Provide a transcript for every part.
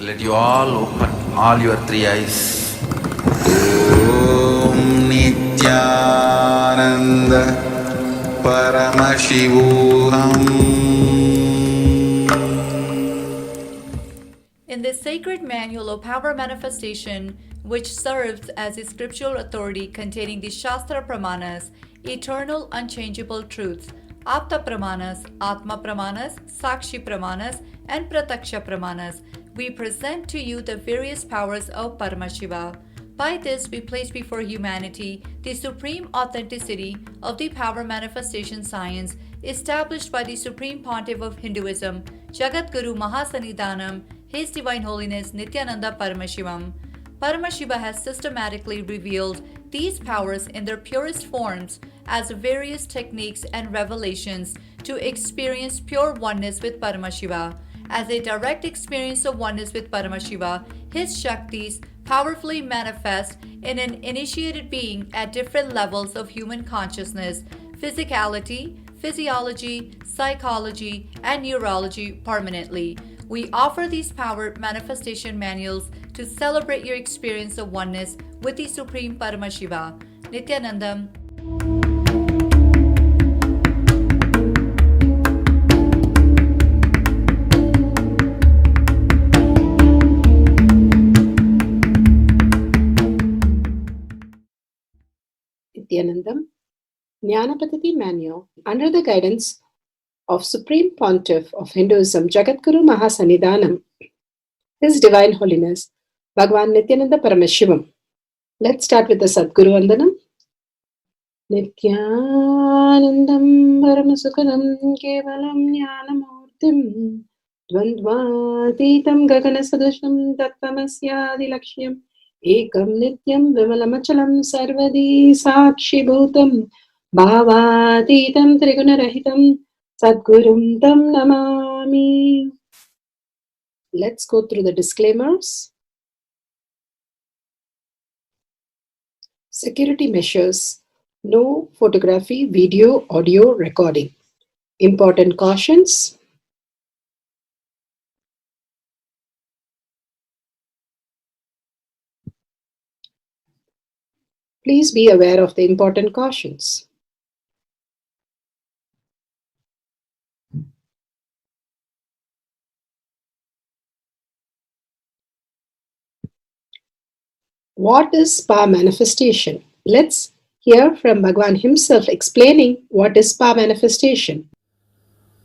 Let you all open all your three eyes. Om Nityananda Paramashivoham. In this sacred manual of power manifestation, which serves as a scriptural authority containing the Shastra Pramanas, eternal unchangeable truths, Apta Pramanas, Atma Pramanas, Sakshi Pramanas, and Prataksha Pramanas, we present to you the various powers of Paramashiva. By this, we place before humanity the supreme authenticity of the power manifestation science established by the Supreme Pontiff of Hinduism, Jagat Guru Mahasanidhanam, His Divine Holiness Nityananda Paramashivam. Paramashiva has systematically revealed these powers in their purest forms as various techniques and revelations to experience pure oneness with Paramashiva. As a direct experience of oneness with Paramashiva, his Shaktis powerfully manifest in an initiated being at different levels of human consciousness, physicality, physiology, psychology, and neurology permanently. We offer these power manifestation manuals to celebrate your experience of oneness with the Supreme Paramashiva. Nityanandam. Nityanandam, Jnanapadati Manual, under the guidance of Supreme Pontiff of Hinduism, Jagadguru Mahasanidhanam, His Divine Holiness, Bhagavan Nityananda Paramashivam. Let's start with the Sadguru Vandanam. Nityanandam Paramasukadam Kevalam Jnanamurtim Dvandvatitam Gaganasadusham Tattvamasyaadilakshya Ekam Nityam Vimalamachalam Sarvadi Sakshi Bhutam Bhavatitam Trigunarahitam Sadgurum Tam Namami. Let's go through the disclaimers. Security measures. No photography, video, audio recording. Important cautions. Please be aware of the important cautions. What is spa manifestation? Let's hear from Bhagwan himself explaining what is spa manifestation.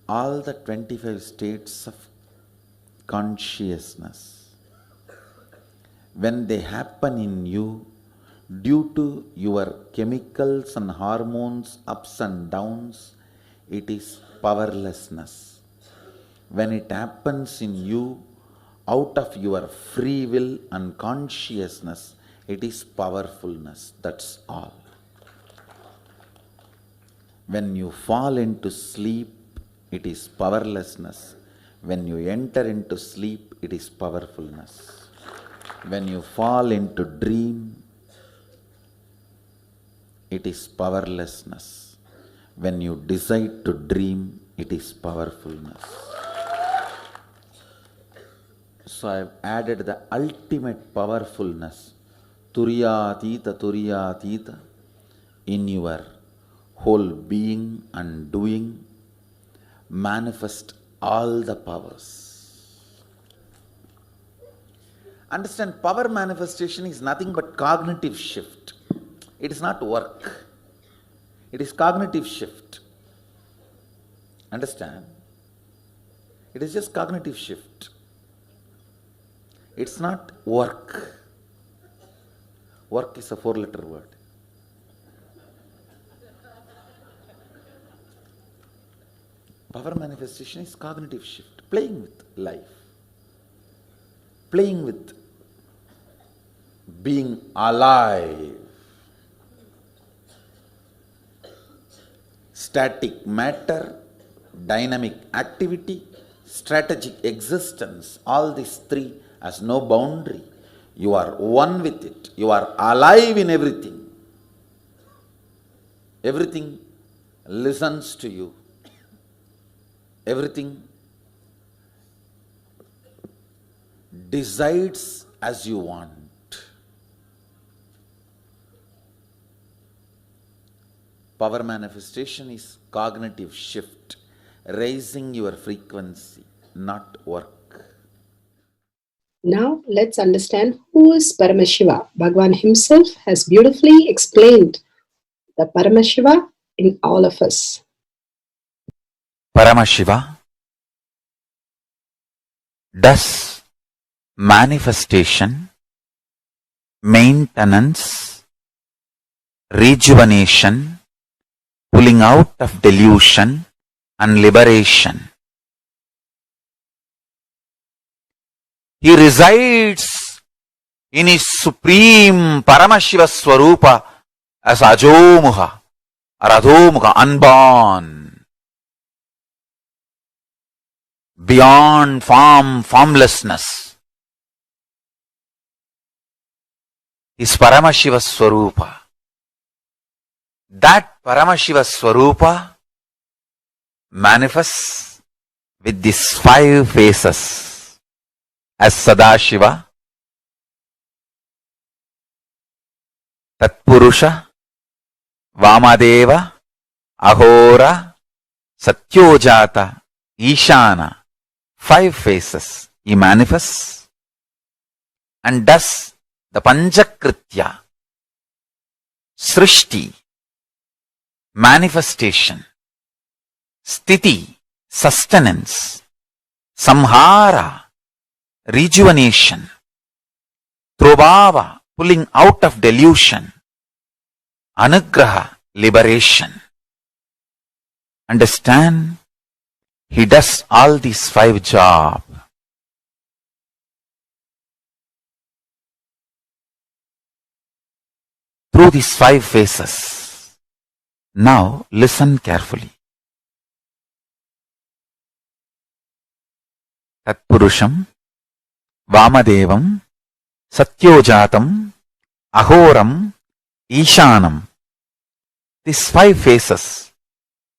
All the 25 states of consciousness, when they happen in you due to your chemicals and hormones ups and downs, it is powerlessness. When it happens in you out of your free will and consciousness, it is powerfulness. That's all. When you fall into sleep, it is powerlessness. When you enter into sleep, it is powerfulness. When you fall into dream, it is powerlessness. When you decide to dream, it is powerfulness. So I have added the ultimate powerfulness, Turiyatita, in your whole being and doing. Manifest all the powers. Understand, power manifestation is nothing but cognitive shift. It is not work. It is cognitive shift. Understand? It is just cognitive shift. It's not work. Work is a 4-letter word. Power manifestation is cognitive shift, playing with life, playing with being alive. Static matter, dynamic activity, strategic existence, all these three has no boundary. You are one with it. You are alive in everything. Everything listens to you. Everything decides as you want. Power manifestation is cognitive shift, raising your frequency, not work. Now let's understand who is Paramashiva. Bhagavan himself has beautifully explained the Paramashiva in all of us. Paramashiva does manifestation, maintenance, rejuvenation, pulling out of delusion and liberation. He resides in his supreme Paramashiva Swarupa as Ajomuha or Adhomuha, unborn, beyond form, formlessness. Is Paramashiva Swarupa. That Paramashiva Swarupa manifests with these 5 faces. As Sadashiva, Tatpurusha, Vamadeva, Ahora, Satyojata, Ishana, 5 faces he manifests and does the Panchakritya, Srishti, manifestation, Sthiti, sustenance, Samhara, rejuvenation, Trobhava, pulling out of delusion, Anugraha, liberation. Understand? He does all these 5 jobs. Through these 5 phases. Now listen carefully. Tatpurusham, Vamadevam, Satyojatam, Ahoram, Ishanam. These 5 phases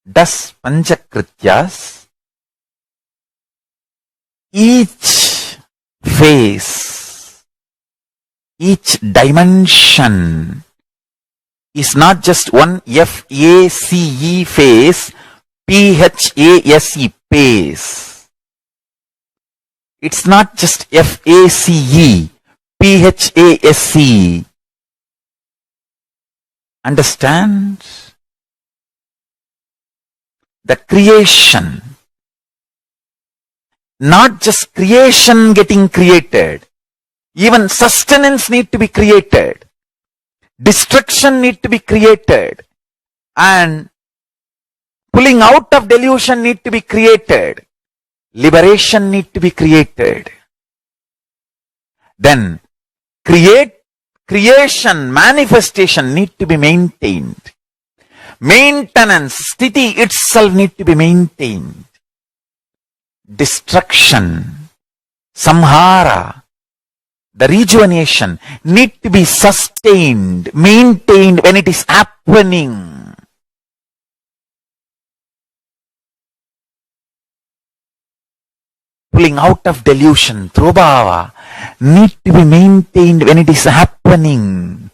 does Panchakrityas. Each phase, each dimension is not just one F-A-C-E phase, P-H-A-S-E phase. It's not just F-A-C-E, P-H-A-S-E. Understand? The creation. Not just creation getting created. Even sustenance need to be created. Destruction need to be created. And pulling out of delusion need to be created. Liberation need to be created. Then creation, manifestation need to be maintained. Maintenance, sthiti itself need to be maintained. Destruction, samhara, the rejuvenation need to be sustained, maintained when it is happening. Pulling out of delusion, Trobhava, need to be maintained when it is happening.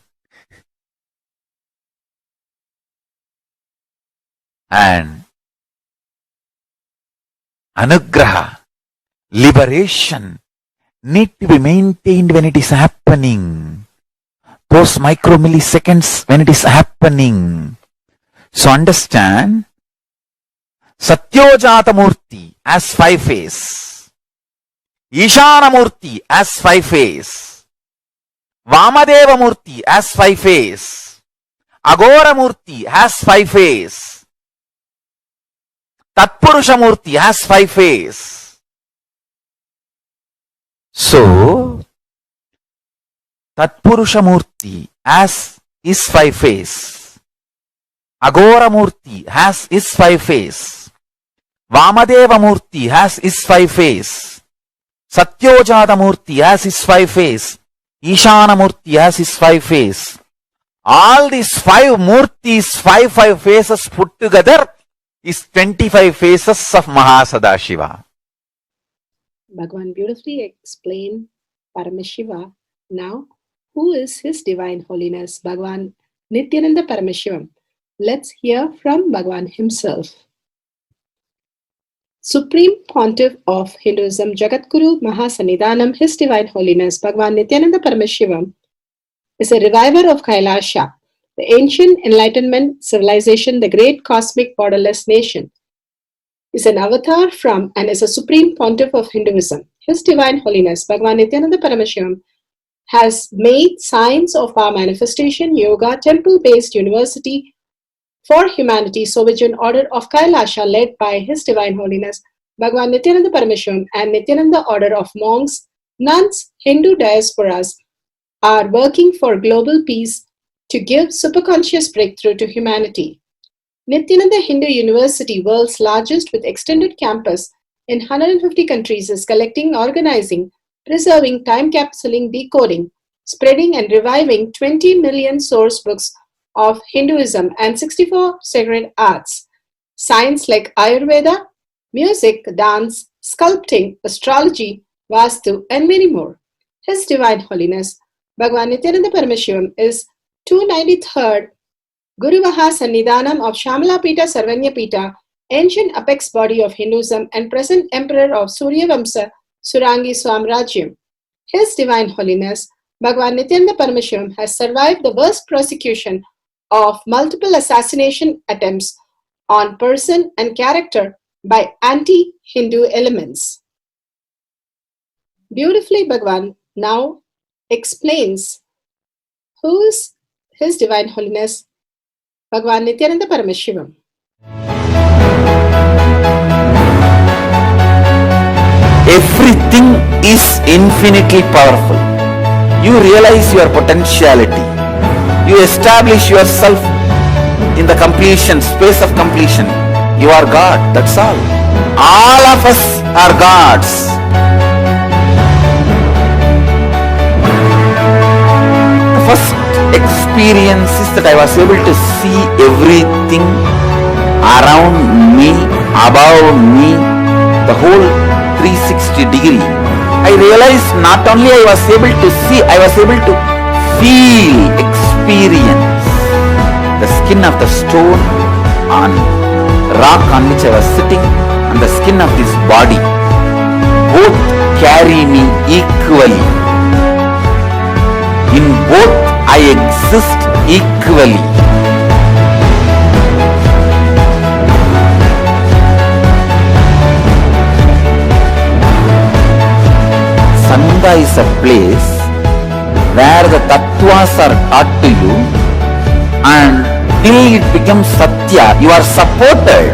And Anugraha, liberation, need to be maintained when it is happening. Those micromilliseconds when it is happening. So understand, Satyojata Murti as 5 phase. Ishana Murti as 5 phase. Vamadeva Murti as 5 phase. Agora Murti has 5 phase. Tatpurusha Murti has 5 phase. So, Tatpurusha Murti has his 5 phase. Agora Murti has his 5 phase. Vamadeva Murti has his 5 phase. Satyojata Murti has his 5 phase. Ishana Murti has his 5 phase. All these 5 Murtis, 5 phases put together is 25 phases of Mahasadashiva. Bhagavan beautifully explained Paramashiva. Now, who is His Divine Holiness, Bhagavan Nityananda Paramashivam? Let's hear from Bhagavan himself. Supreme Pontiff of Hinduism, Jagadguru Mahasannidhanam, His Divine Holiness, Bhagavan Nityananda Paramashivam, is a reviver of Kailasha, the ancient Enlightenment civilization, the great cosmic borderless nation. Is an avatar from and is a Supreme Pontiff of Hinduism. His Divine Holiness, Bhagavan Nityananda Paramashivam, has made science of our manifestation, yoga, temple-based university for humanity, Sovijian order of Kailasha led by His Divine Holiness, Bhagavan Nityananda Paramashivam and Nityananda order of monks, nuns, Hindu diasporas are working for global peace to give superconscious breakthrough to humanity. Nityananda Hindu University, world's largest with extended campus in 150 countries, is collecting, organizing, preserving, time capsuling, decoding, spreading and reviving 20 million source books of Hinduism and 64 sacred arts, science like Ayurveda, music, dance, sculpting, astrology, Vastu, and many more. His Divine Holiness, Bhagavan Nityananda Paramashivam, is 293rd Guru Mahasannidhanam of Shamalapita Sarvanyapita, ancient apex body of Hinduism and present emperor of Suryavamsa Surangi Swamrajyam. His Divine Holiness, Bhagavan Nityananda Paramashivam, has survived the worst persecution of multiple assassination attempts on person and character by anti-Hindu elements. Beautifully, Bhagavan now explains who is His Divine Holiness, Bhagavan Nityananda Paramashivam. Everything is infinitely powerful. You realize your potentiality. You establish yourself in the completion, space of completion. You are God, that's all. All of us are gods. The first experience is that I was able to see everything around me, above me, the whole 360 degree. I realized not only I was able to see, I was able to feel, experience the skin of the stone on rock on which I was sitting and the skin of this body. Both carry me equally. In both I exist equally. Sangha is a place where the tattvas are taught to you, and till it becomes satya, you are supported.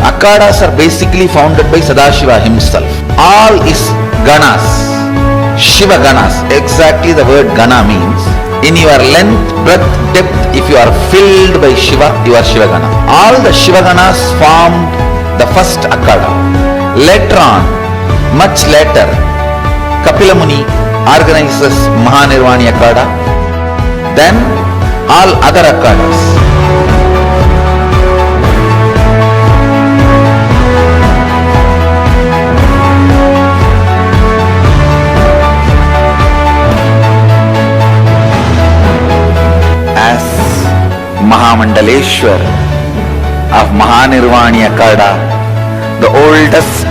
Akhadas are basically founded by Sadashiva himself. All is ganas, Shiva ganas. Exactly the word gana means. In your length, breadth, depth, if you are filled by Shiva, you are Shiva gana. All the Shiva ganas formed the first Akhada. Later on, much later, Kapila Muni organizes Mahanirvani Akhada. Then all other Akhadas. Mahamandaleshwar of Mahanirvani Akhada, the oldest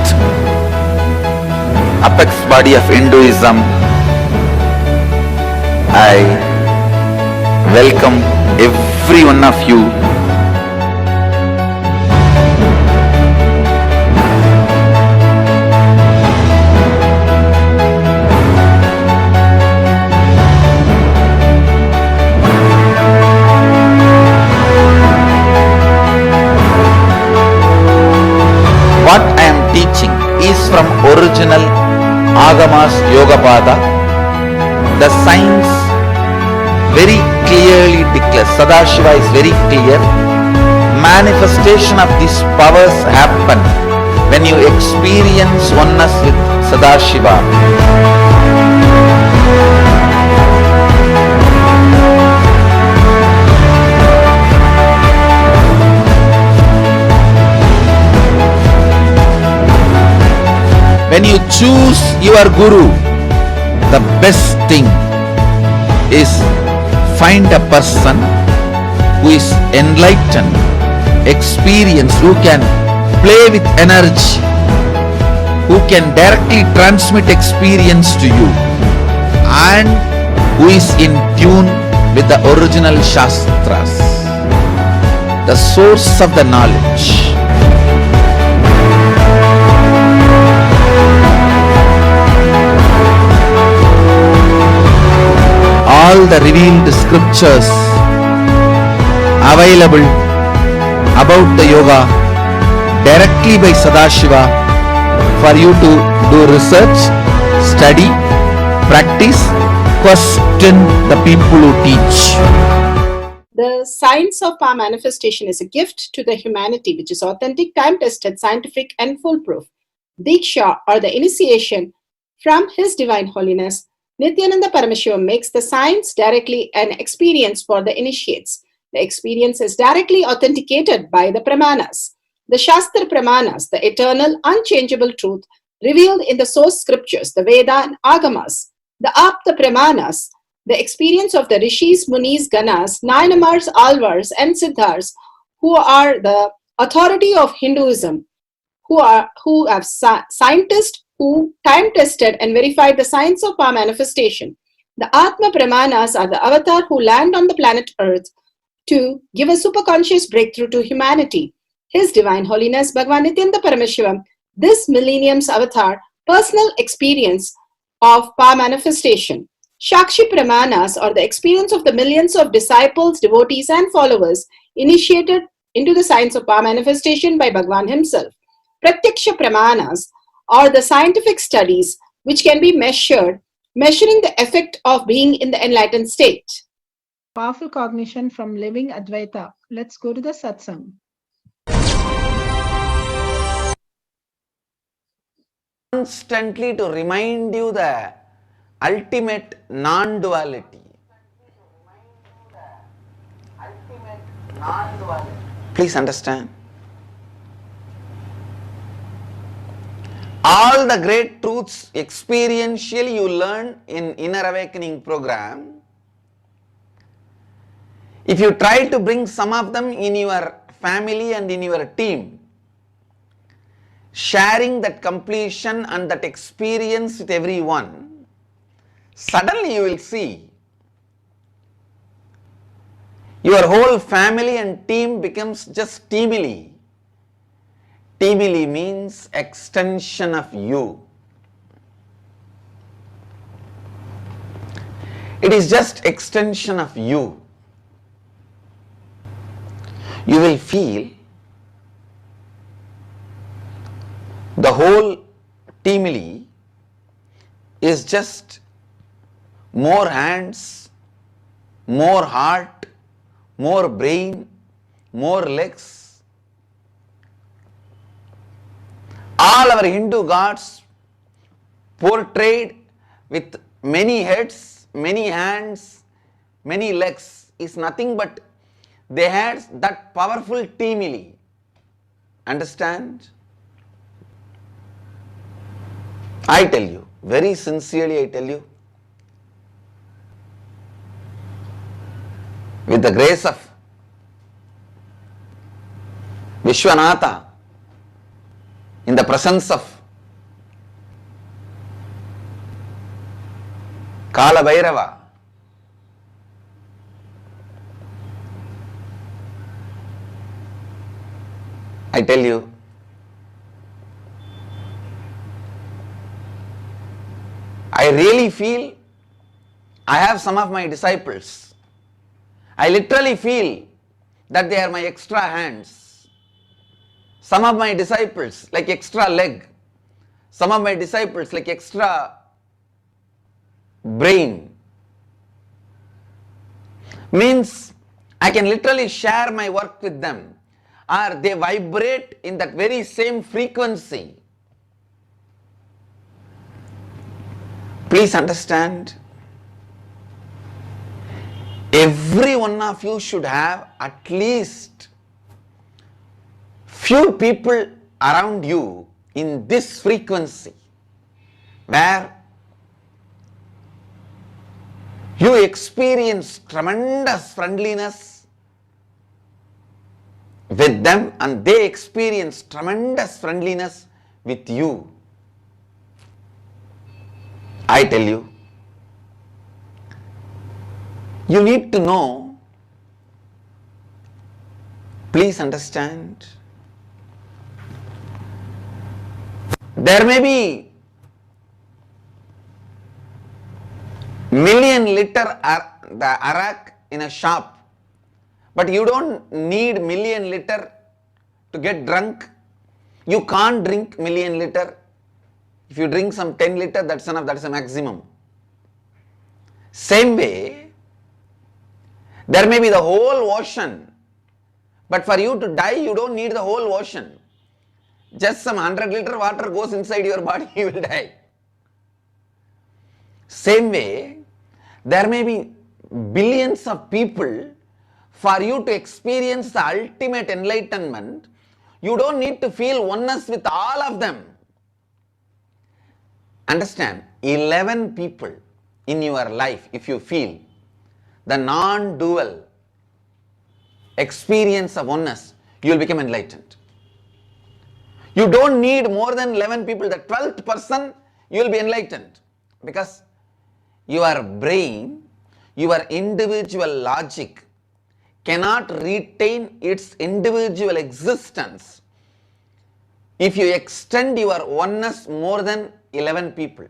apex body of Hinduism, I welcome every one of you. What I am teaching is from original Agamas Yogapada. The science very clearly declares, Sadashiva is very clear, manifestation of these powers happen when you experience oneness with Sadashiva. choose your guru, the best thing is find a person who is enlightened, experienced, who can play with energy, who can directly transmit experience to you, and who is in tune with the original Shastras, the source of the knowledge. All the revealed scriptures available about the yoga directly by Sadashiva for you to do research, study, practice, question the people who teach. The science of power manifestation is a gift to the humanity, which is authentic, time-tested, scientific, and foolproof. Diksha, or the initiation from His Divine Holiness, Nityananda Paramashivam, makes the science directly an experience for the initiates. The experience is directly authenticated by the Pramanas. The Shastra Pramanas, the eternal, unchangeable truth revealed in the source scriptures, the Veda and Agamas. The Apta Pramanas, the experience of the Rishis, Munis, Ganas, Nayanamars, Alvars, and Siddhars, who are the authority of Hinduism, who have scientists who time-tested and verified the science of power manifestation. The Atma Pramanas are the avatar who land on the planet Earth to give a superconscious breakthrough to humanity. His Divine Holiness Bhagavan Nityananda Paramashivam, this millennium's avatar, personal experience of power manifestation. Shakshi Pramanas, or the experience of the millions of disciples, devotees, and followers initiated into the science of power manifestation by Bhagavan himself. Pratyaksha Pramanas, or the scientific studies which can be measuring the effect of being in the enlightened state. Powerful cognition from living Advaita. Let's go to the satsang. Constantly to remind you the ultimate non-duality. Please understand. All the great truths experientially you learn in Inner Awakening program, if you try to bring some of them in your family and in your team, sharing that completion and that experience with everyone, suddenly you will see your whole family and team becomes just teamily. Teamily means extension of you. It is just extension of you. You will feel the whole teamily is just more hands, more heart, more brain, more legs. All our Hindu gods portrayed with many heads, many hands, many legs is nothing but they had that powerful teamily. Understand? I tell you, very sincerely I tell you, with the grace of Vishwanatha, in the presence of Kala Bhairava, I tell you, I really feel I have some of my disciples. I literally feel that they are my extra hands. Some of my disciples like extra leg. Some of my disciples like extra brain. Means I can literally share my work with them, or they vibrate in that very same frequency. Please understand, every one of you should have at least few people around you in this frequency. where you experience tremendous friendliness with them and they experience tremendous friendliness with you. I tell you, you need to know, please understand, there may be million liter the arak in a shop, but you don't need million liter to get drunk. You can't drink million liter. If you drink some 10 liter, that's enough, that's a maximum. Same way, there may be the whole ocean, but for you to die, you don't need the whole ocean. Just some 100 liter water goes inside your body, you will die. Same way, there may be billions of people. For you to experience the ultimate enlightenment, you don't need to feel oneness with all of them. Understand, 11 people in your life, if you feel the non-dual experience of oneness, you will become enlightened. You don't need more than 11 people. The 12th person, you will be enlightened. Because your brain, your individual logic cannot retain its individual existence if you extend your oneness more than 11 people.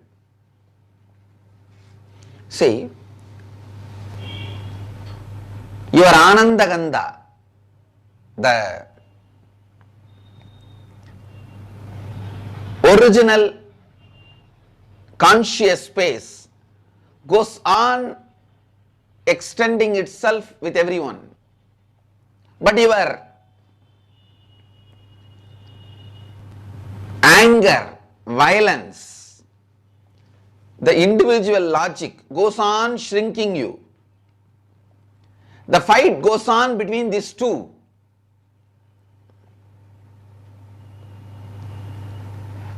See, your Anandagandha, the original conscious space, goes on extending itself with everyone. But your anger, violence, the individual logic goes on shrinking you. The fight goes on between these two.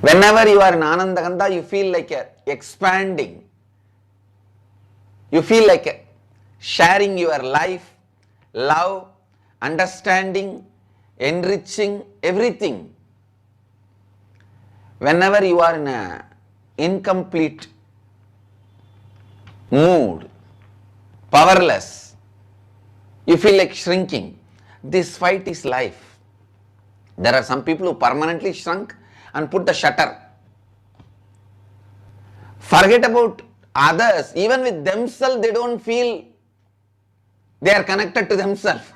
Whenever you are in Anandagandha, you feel like expanding. You feel like sharing your life, love, understanding, enriching, everything. Whenever you are in an incomplete mood, powerless, you feel like shrinking. This fight is life. There are some people who permanently shrunk and put the shutter. Forget about others. Even with themselves, they don't feel they are connected to themselves.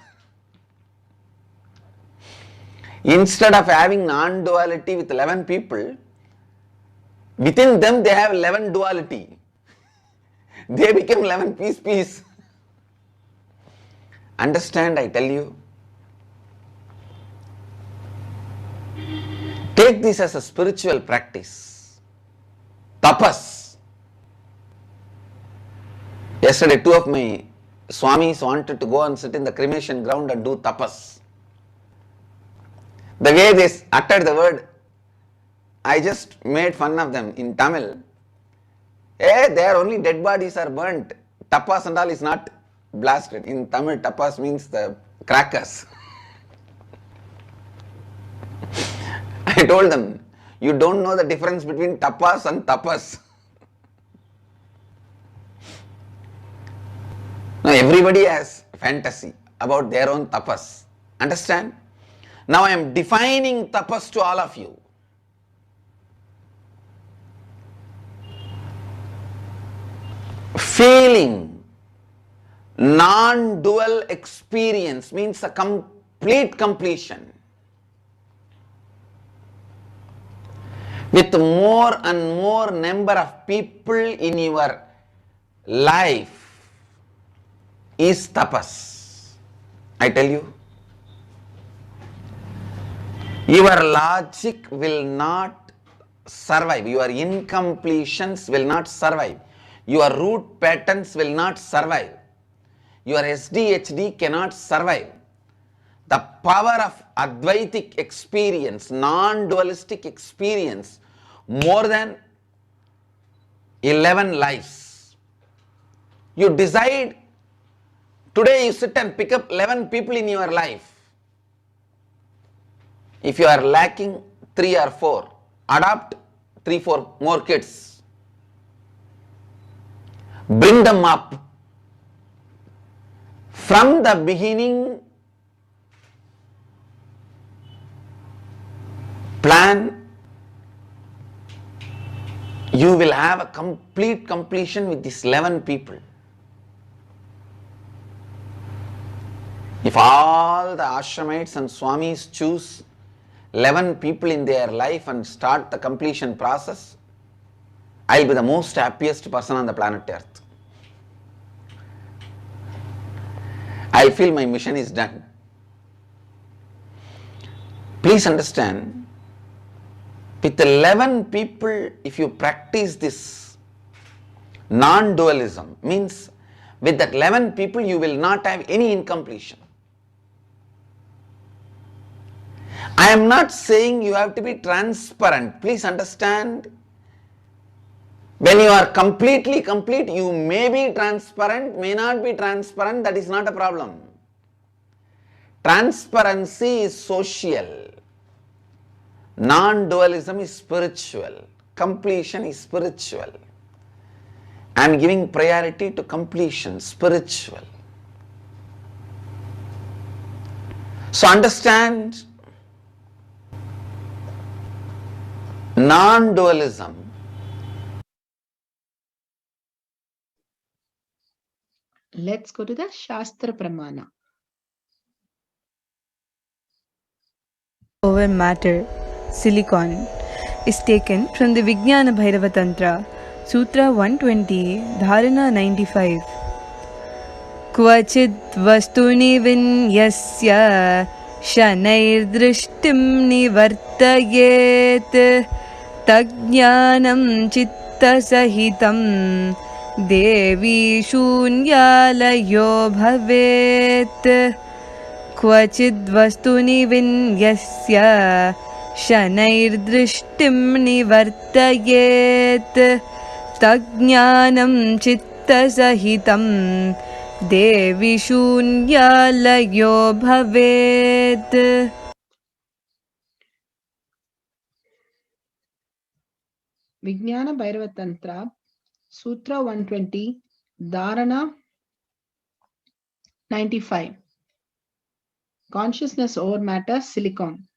Instead of having non-duality with 11 people, within them they have 11 duality. They become 11 peace. Understand, I tell you. Take this as a spiritual practice. Tapas. Yesterday, two of my Swamis wanted to go and sit in the cremation ground and do tapas. The way they uttered the word, I just made fun of them in Tamil. There only dead bodies are burnt. Tapas and all is not blasted. In Tamil, tapas means the crackers. I told them, you don't know the difference between tapas and tapas. Now everybody has fantasy about their own tapas. Understand? Now I am defining tapas to all of you. Feeling non-dual experience means a complete completion. With more and more number of people in your life is tapas. I tell you, your logic will not survive. Your incompletions will not survive. Your root patterns will not survive. Your SDHD cannot survive. The power of Advaitic experience, non-dualistic experience, more than 11 lives. You decide, today you sit and pick up 11 people in your life. If you are lacking 3 or 4, adopt 3-4 more kids. Bring them up. From the beginning, plan, you will have a complete completion with these 11 people. If all the ashramites and swamis choose 11 people in their life and start the completion process, I will be the most happiest person on the planet Earth. I feel my mission is done. Please understand, with 11 people, if you practice this non-dualism, means with that 11 people you will not have any incompletion. I am not saying you have to be transparent. Please understand, when you are completely complete, you may be transparent, may not be transparent, that is not a problem. Transparency is social. Non-dualism is spiritual. Completion is spiritual. I am giving priority to completion, spiritual. So understand, non-dualism Let's go to the Shastra Pramana. Over matter, silicon, is taken from the Vijnana Bhairava Tantra, Sutra 120, Dharana 95. Kvachid vastuni vinyasya shanair drishtim nivartayet tajnanam chitta sahitam devi shunyalayo bhavet. Kvachid vastuni vinyasya shanair drishtim nivartayet tajnanam chitta sahitam devi shunyalayo bhavet. Vijnana Bhairava Tantra, Sutra 120, Dharana 95. Consciousness over matter, silicon.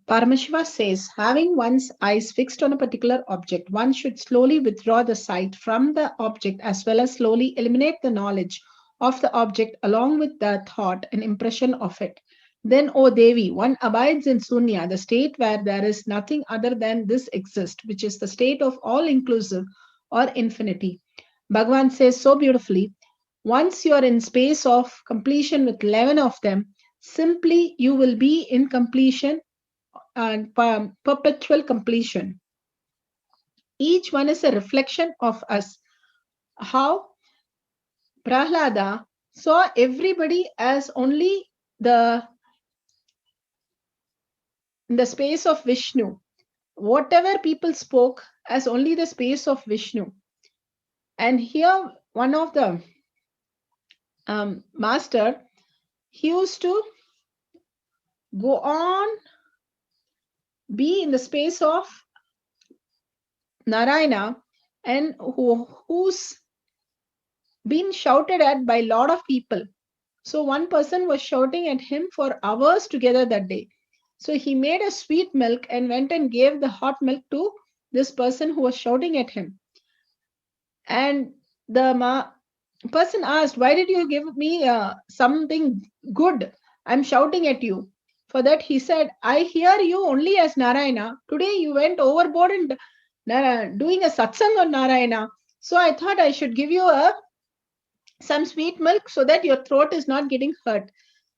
Paramashiva says, having one's eyes fixed on a particular object, one should slowly withdraw the sight from the object as well as slowly eliminate the knowledge of the object along with the thought and impression of it. Then, O Devi, one abides in Sunya, the state where there is nothing other than this exist, which is the state of all-inclusive or infinity. Bhagavan says so beautifully, once you are in space of completion with 11 of them, simply you will be in completion and perpetual completion. Each one is a reflection of us. How Prahlada saw everybody as only in the space of Vishnu. Whatever people spoke as only the space of Vishnu. And here one of the master, he used to go on be in the space of Narayana and who's been shouted at by a lot of people. So one person was shouting at him for hours together that day. So he made a sweet milk and went and gave the hot milk to this person who was shouting at him. And the person asked, why did you give me something good? I'm shouting at you. For that he said, I hear you only as Narayana. Today you went overboard and doing a satsang on Narayana. So I thought I should give you some sweet milk so that your throat is not getting hurt.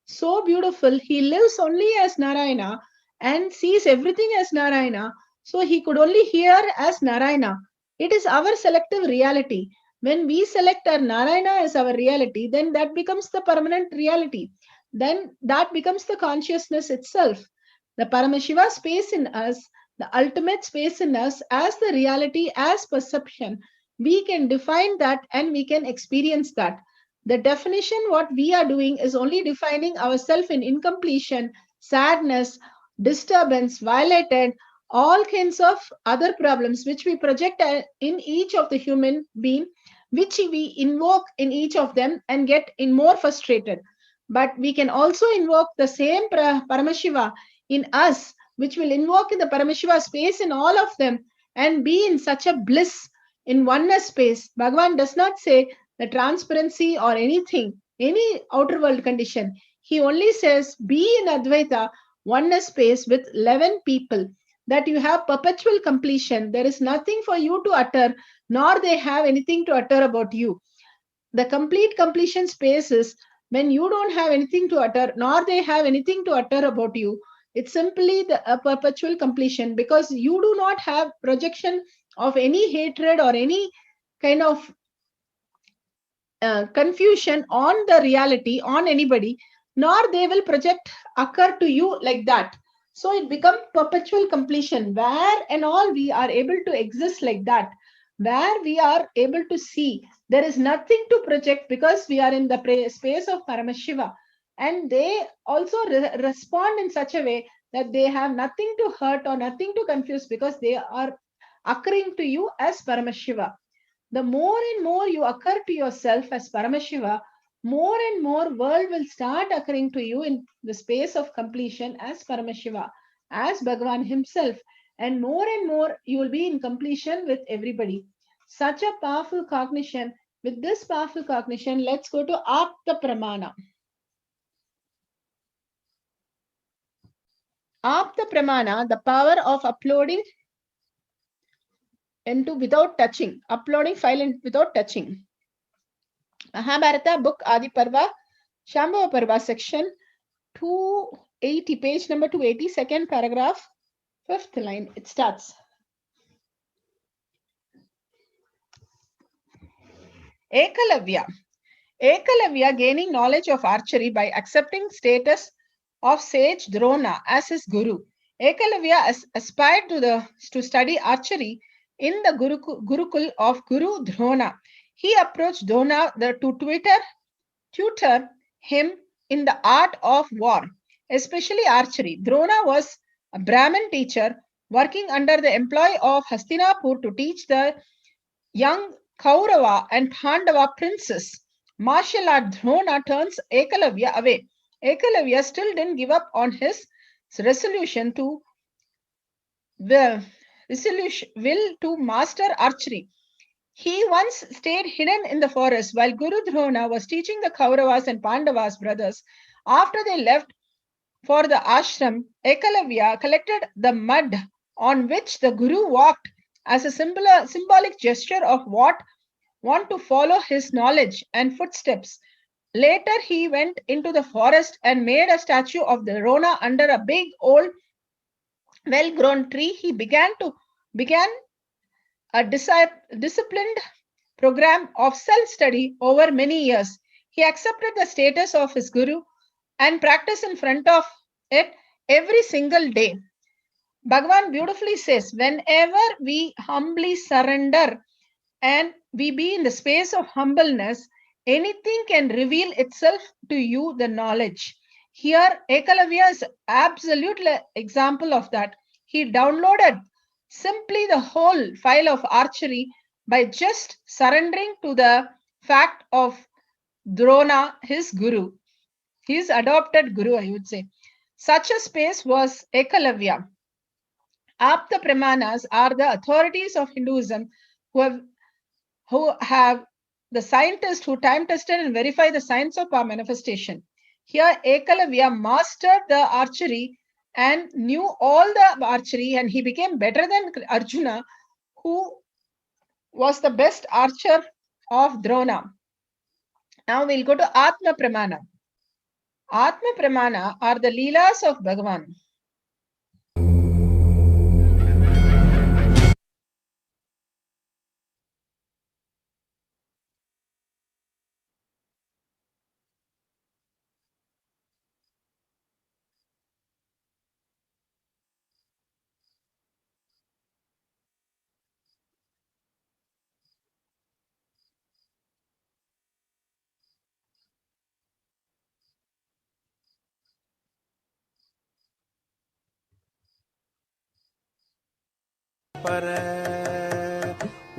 So beautiful. He lives only as Narayana and sees everything as Narayana. So he could only hear as Narayana. It is our selective reality. When we select our Narayana as our reality, then that becomes the permanent reality. then that becomes the consciousness itself. The Paramashiva space in us, the ultimate space in us, as the reality, as perception, we can define that and we can experience that. The definition, what we are doing, is only defining ourselves in incompletion, sadness, disturbance, violated, all kinds of other problems which we project in each of the human being, which we invoke in each of them and get in more frustrated. But we can also invoke the same Paramashiva in us, which will invoke in the Paramashiva space in all of them and be in such a bliss in oneness space. Bhagavan does not say the transparency or anything, any outer world condition. He only says be in Advaita oneness space with 11 people, that you have perpetual completion. There is nothing for you to utter, nor they have anything to utter about you. The complete completion space is when you don't have anything to utter, nor they have anything to utter about you. It's simply the perpetual completion, because you do not have projection of any hatred or any kind of confusion on the reality, on anybody, nor they will project occur to you like that. So it becomes perpetual completion, where and all we are able to exist like that, where we are able to see there is nothing to project, because we are in the space of Paramashiva. And they also respond in such a way that they have nothing to hurt or nothing to confuse, because they are occurring to you as Paramashiva. The more and more you occur to yourself as Paramashiva, more and more world will start occurring to you in the space of completion as Paramashiva, as Bhagavan himself. And more you will be in completion with everybody. Such a powerful cognition. With this powerful cognition, let's go to Apta Pramana. Apta Pramana, the power of uploading into without touching, uploading file without touching. Mahabharata book Adi Parva, Shambhava Parva section 280, page number 280, second paragraph, fifth line. It starts. Ekalavya. Ekalavya gaining knowledge of archery by accepting status of sage Drona as his guru. Ekalavya aspired to study archery in the Gurukul of Guru Drona. He approached Drona to tutor him in the art of war, especially archery. Drona was a Brahmin teacher working under the employ of Hastinapur to teach the young Kaurava and Pandava princes martial art. Drona turns Ekalavya away. Ekalavya still didn't give up on his resolution to will to master archery. He once stayed hidden in the forest while Guru Drona was teaching the Kauravas and Pandavas brothers. After they left for the ashram, Ekalavya collected the mud on which the Guru walked as a symbolic gesture of want to follow his knowledge and footsteps. Later, he went into the forest and made a statue of the Drona under a big old well-grown tree. He began a disciplined program of self-study over many years. He accepted the status of his guru and practiced in front of it every single day. Bhagavan beautifully says, whenever we humbly surrender and we be in the space of humbleness, anything can reveal itself to you, the knowledge. Here, Ekalavya is absolute example of that. He downloaded simply the whole file of archery by just surrendering to the fact of Drona, his guru, his adopted guru, I would say. Such a space was Ekalavya. Apta Pramanas are the authorities of Hinduism who have the scientists who time tested and verify the science of our manifestation. Here, Ekalavya mastered the archery and knew all the archery, and he became better than Arjuna, who was the best archer of Drona. Now we'll go to Atma Pramana. Atma Pramana are the Leelas of Bhagavan. पर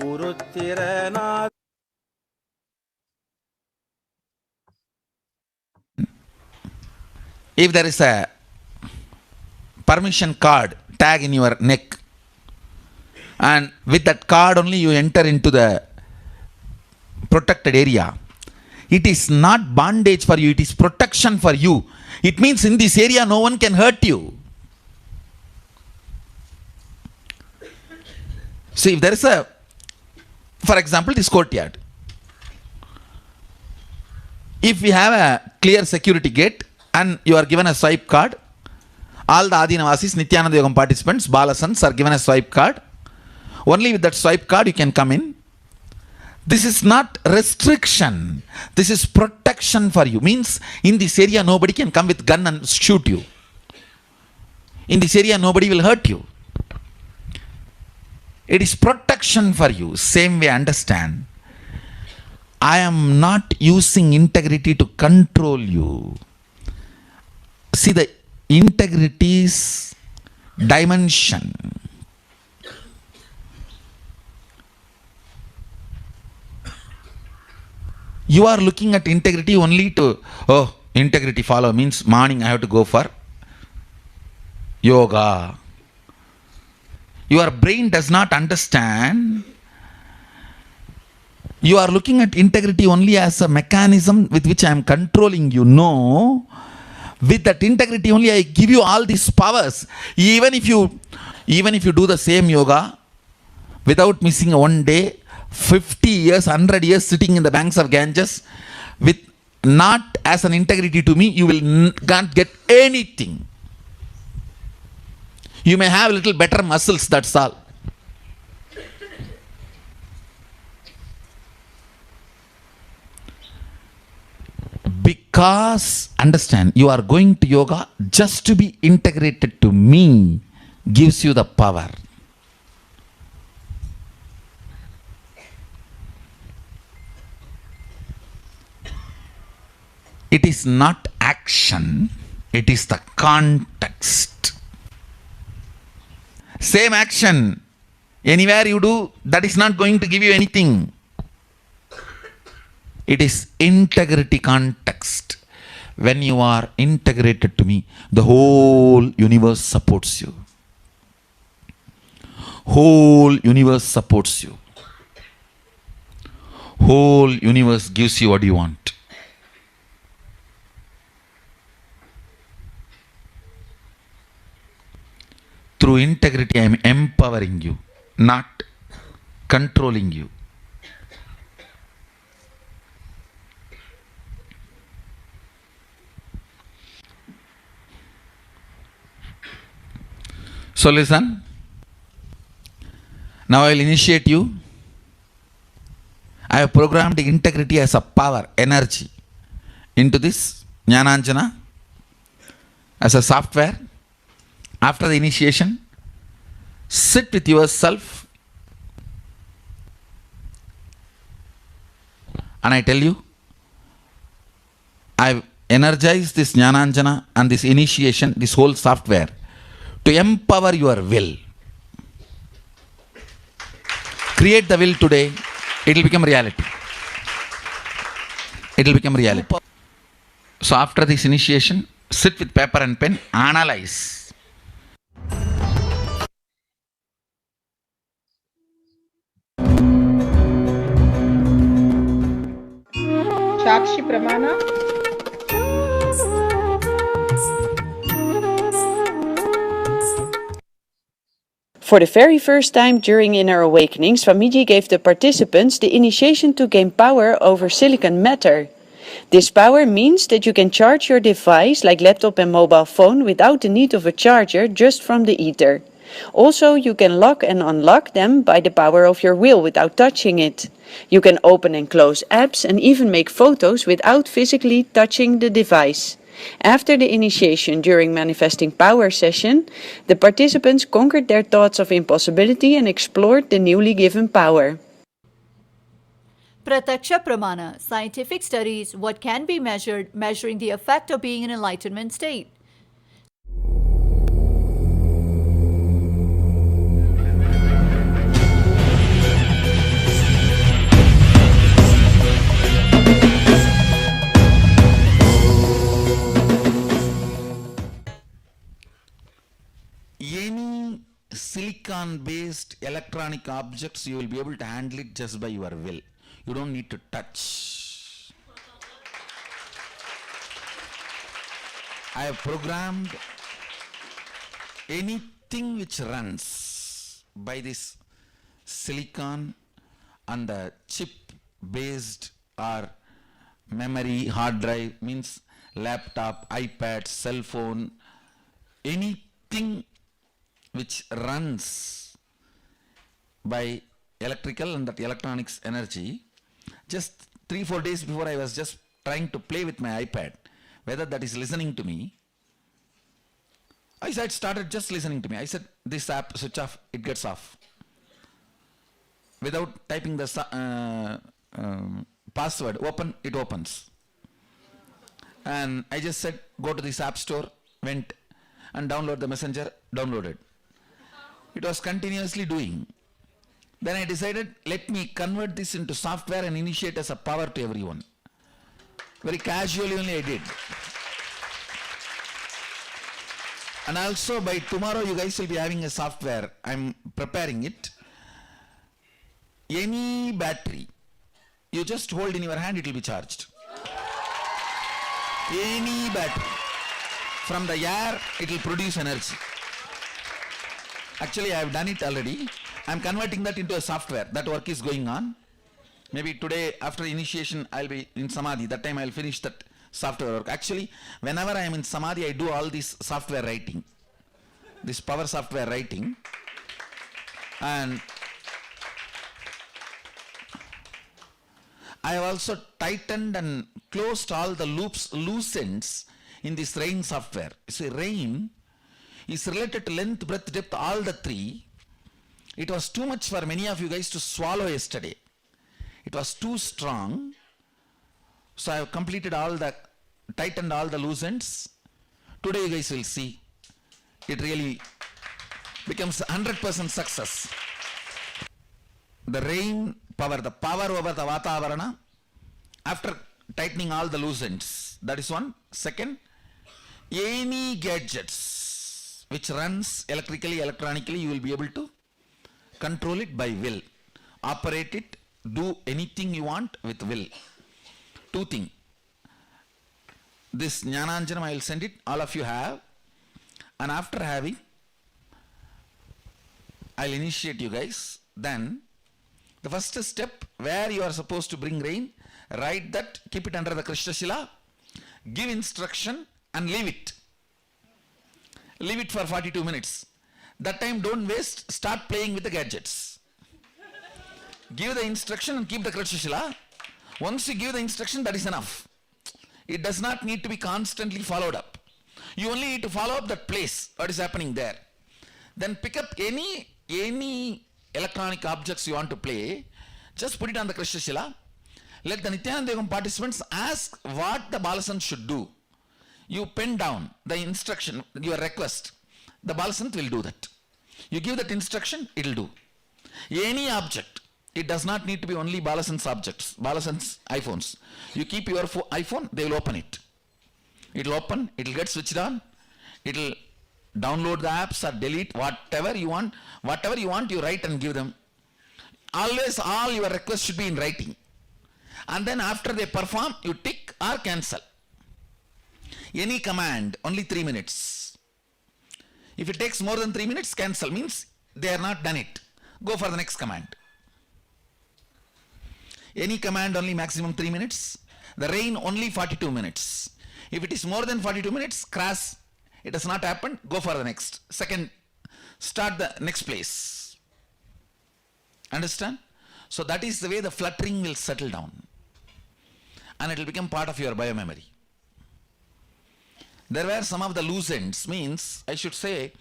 उरुत्तिरनाथ. If there is a permission card tag in your neck, and with that card only you enter into the protected area, it is not bondage for you, it is protection for you. It means in this area no one can hurt you. See, if there is a, for example, this courtyard, if we have a clear security gate and you are given a swipe card, all the Adinavasis, Nityananda Yogam participants, Balasans are given a swipe card. Only with that swipe card you can come in. This is not restriction. This is protection for you. Means in this area nobody can come with gun and shoot you. In this area nobody will hurt you. It is protection for you. Same way, understand. I am not using integrity to control you. See, the integrity's dimension. You are looking at integrity only to, oh, integrity follow means morning I have to go for yoga. Your brain does not understand. You are looking at integrity only as a mechanism with which I am controlling you. No. With that integrity only I give you all these powers. Even if you do the same yoga without missing one day, 50 years, 100 years sitting in the banks of Ganges with not as an integrity to me, you will can't get anything. You may have little better muscles, that's all. Because, understand, you are going to yoga just to be integrated to me gives you the power. It is not action, it is the context. Same action, anywhere you do, that is not going to give you anything. It is integrity context. When you are integrated to me, the whole universe supports you. Whole universe supports you. Whole universe gives you what you want. Through integrity, I am empowering you, not controlling you. So listen. Now I will initiate you. I have programmed integrity as a power, energy into this Jnananjana as a software. After the initiation, sit with yourself and I tell you, I've energized this Jnananjana and this initiation, this whole software to empower your will. Create the will today, it will become reality. It will become reality. So after this initiation, sit with paper and pen, analyze. Shakshi Pramana. For the very first time during Inner Awakening, Swamiji gave the participants the initiation to gain power over silicon matter. This power means that you can charge your device like laptop and mobile phone without the need of a charger, just from the ether. Also, you can lock and unlock them by the power of your will without touching it. You can open and close apps and even make photos without physically touching the device. After the initiation during Manifesting Power session, the participants conquered their thoughts of impossibility and explored the newly given power. Prataksha Pramana, scientific studies, what can be measured, measuring the effect of being in enlightenment state. silicon based electronic objects, you will be able to handle it just by your will. You don't need to touch. I have programmed anything which runs by this silicon and the chip based or memory, hard drive, means laptop, iPad, cell phone, anything which runs by electrical and that electronics energy. Just 3-4 days before, I was just trying to play with my iPad, whether that is listening to me. I said, started just listening to me. I said, this app, switch off, it gets off. Without typing the password, open, it opens. And I just said, go to this app store, went and download the messenger, downloaded. It was continuously doing. Then I decided, let me convert this into software and initiate as a power to everyone. Very casually only I did. And also by tomorrow you guys will be having a software. I'm preparing it. Any battery, you just hold in your hand, it will be charged. Any battery. From the air, it will produce energy. Actually, I have done it already. I am converting that into a software. That work is going on. Maybe today, after initiation, I will be in Samadhi. That time I will finish that software work. Actually, whenever I am in Samadhi, I do all this software writing. This power software writing. And I have also tightened and closed all the loops, loose ends in this rain software. See, rain is related to length, breadth, depth, all the three. It was too much for many of you guys to swallow yesterday. It was too strong. So I have completed all the, tightened all the loose ends. Today you guys will see. It really becomes 100% success. The rain power, the power over the Vatavarana, after tightening all the loose ends. That is one. Second, any gadgets which runs electrically, electronically, you will be able to control it by will. Operate it, do anything you want with will. Two things. This Jnananjanam, I will send it, all of you have. And after having, I will initiate you guys. Then, the first step, where you are supposed to bring rain, write that, keep it under the Krishna Shila, give instruction and leave it. Leave it for 42 minutes. That time don't waste, start playing with the gadgets. Give the instruction and keep the Krishna Shila. Once you give the instruction, that is enough. It does not need to be constantly followed up. You only need to follow up that place, what is happening there. Then pick up any electronic objects you want to play, just put it on the Krishna Shila. Let the Nityananda Yogam participants ask what the Balasant should do. You pen down the instruction, your request. The Balasant will do that. You give that instruction, it will do. Any object. It does not need to be only Balasant's objects, Balasant's iPhones. You keep your iPhone, they will open it. It will open, it will get switched on, it will download the apps or delete whatever you want. Whatever you want, you write and give them. Always all your requests should be in writing. And then after they perform, you tick or cancel. Any command, only 3 minutes. If it takes more than 3 minutes, cancel, means they are not done it. Go for the next command. Any command only maximum 3 minutes. The rain only 42 minutes. If it is more than 42 minutes, crash. It has not happened, go for the next. Second, start the next place. Understand? So that is the way the fluttering will settle down. And it will become part of your biomemory. There were some of the loose ends, means I should say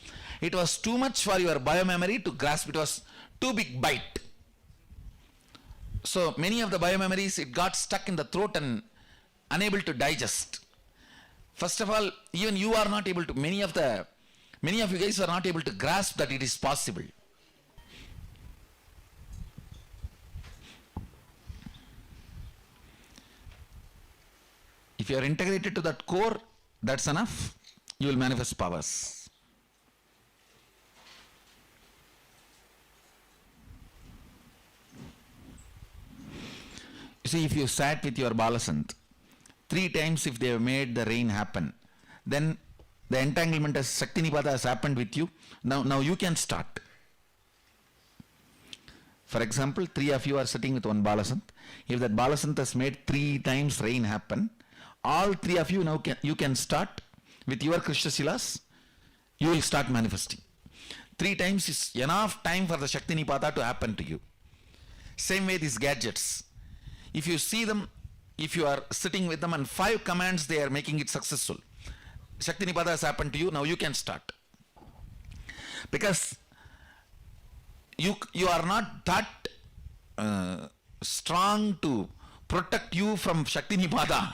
it was too much for your biomemory to grasp. It was too big bite. So many of the biomemories, it got stuck in the throat and unable to digest. First of all, even you are not able to, many of you guys are not able to grasp that it is possible. If you are integrated to that core, that's enough. You will manifest powers. See, if you sat with your Balasant, 3 times if they have made the rain happen, then the entanglement as Shaktinipada has happened with you. Now you can start. For example, 3 of you are sitting with one Balasant. If that Balasant has made 3 times rain happen, all 3 of you now you can start with your Krishna Shilas. You will start manifesting. 3 times is enough time for the Shaktinipada to happen to you. Same way these gadgets. If you see them, if you are sitting with them and 5 commands they are making it successful, Shaktinipada has happened to you, now you can start. Because you are not that strong to protect you from Shaktinipada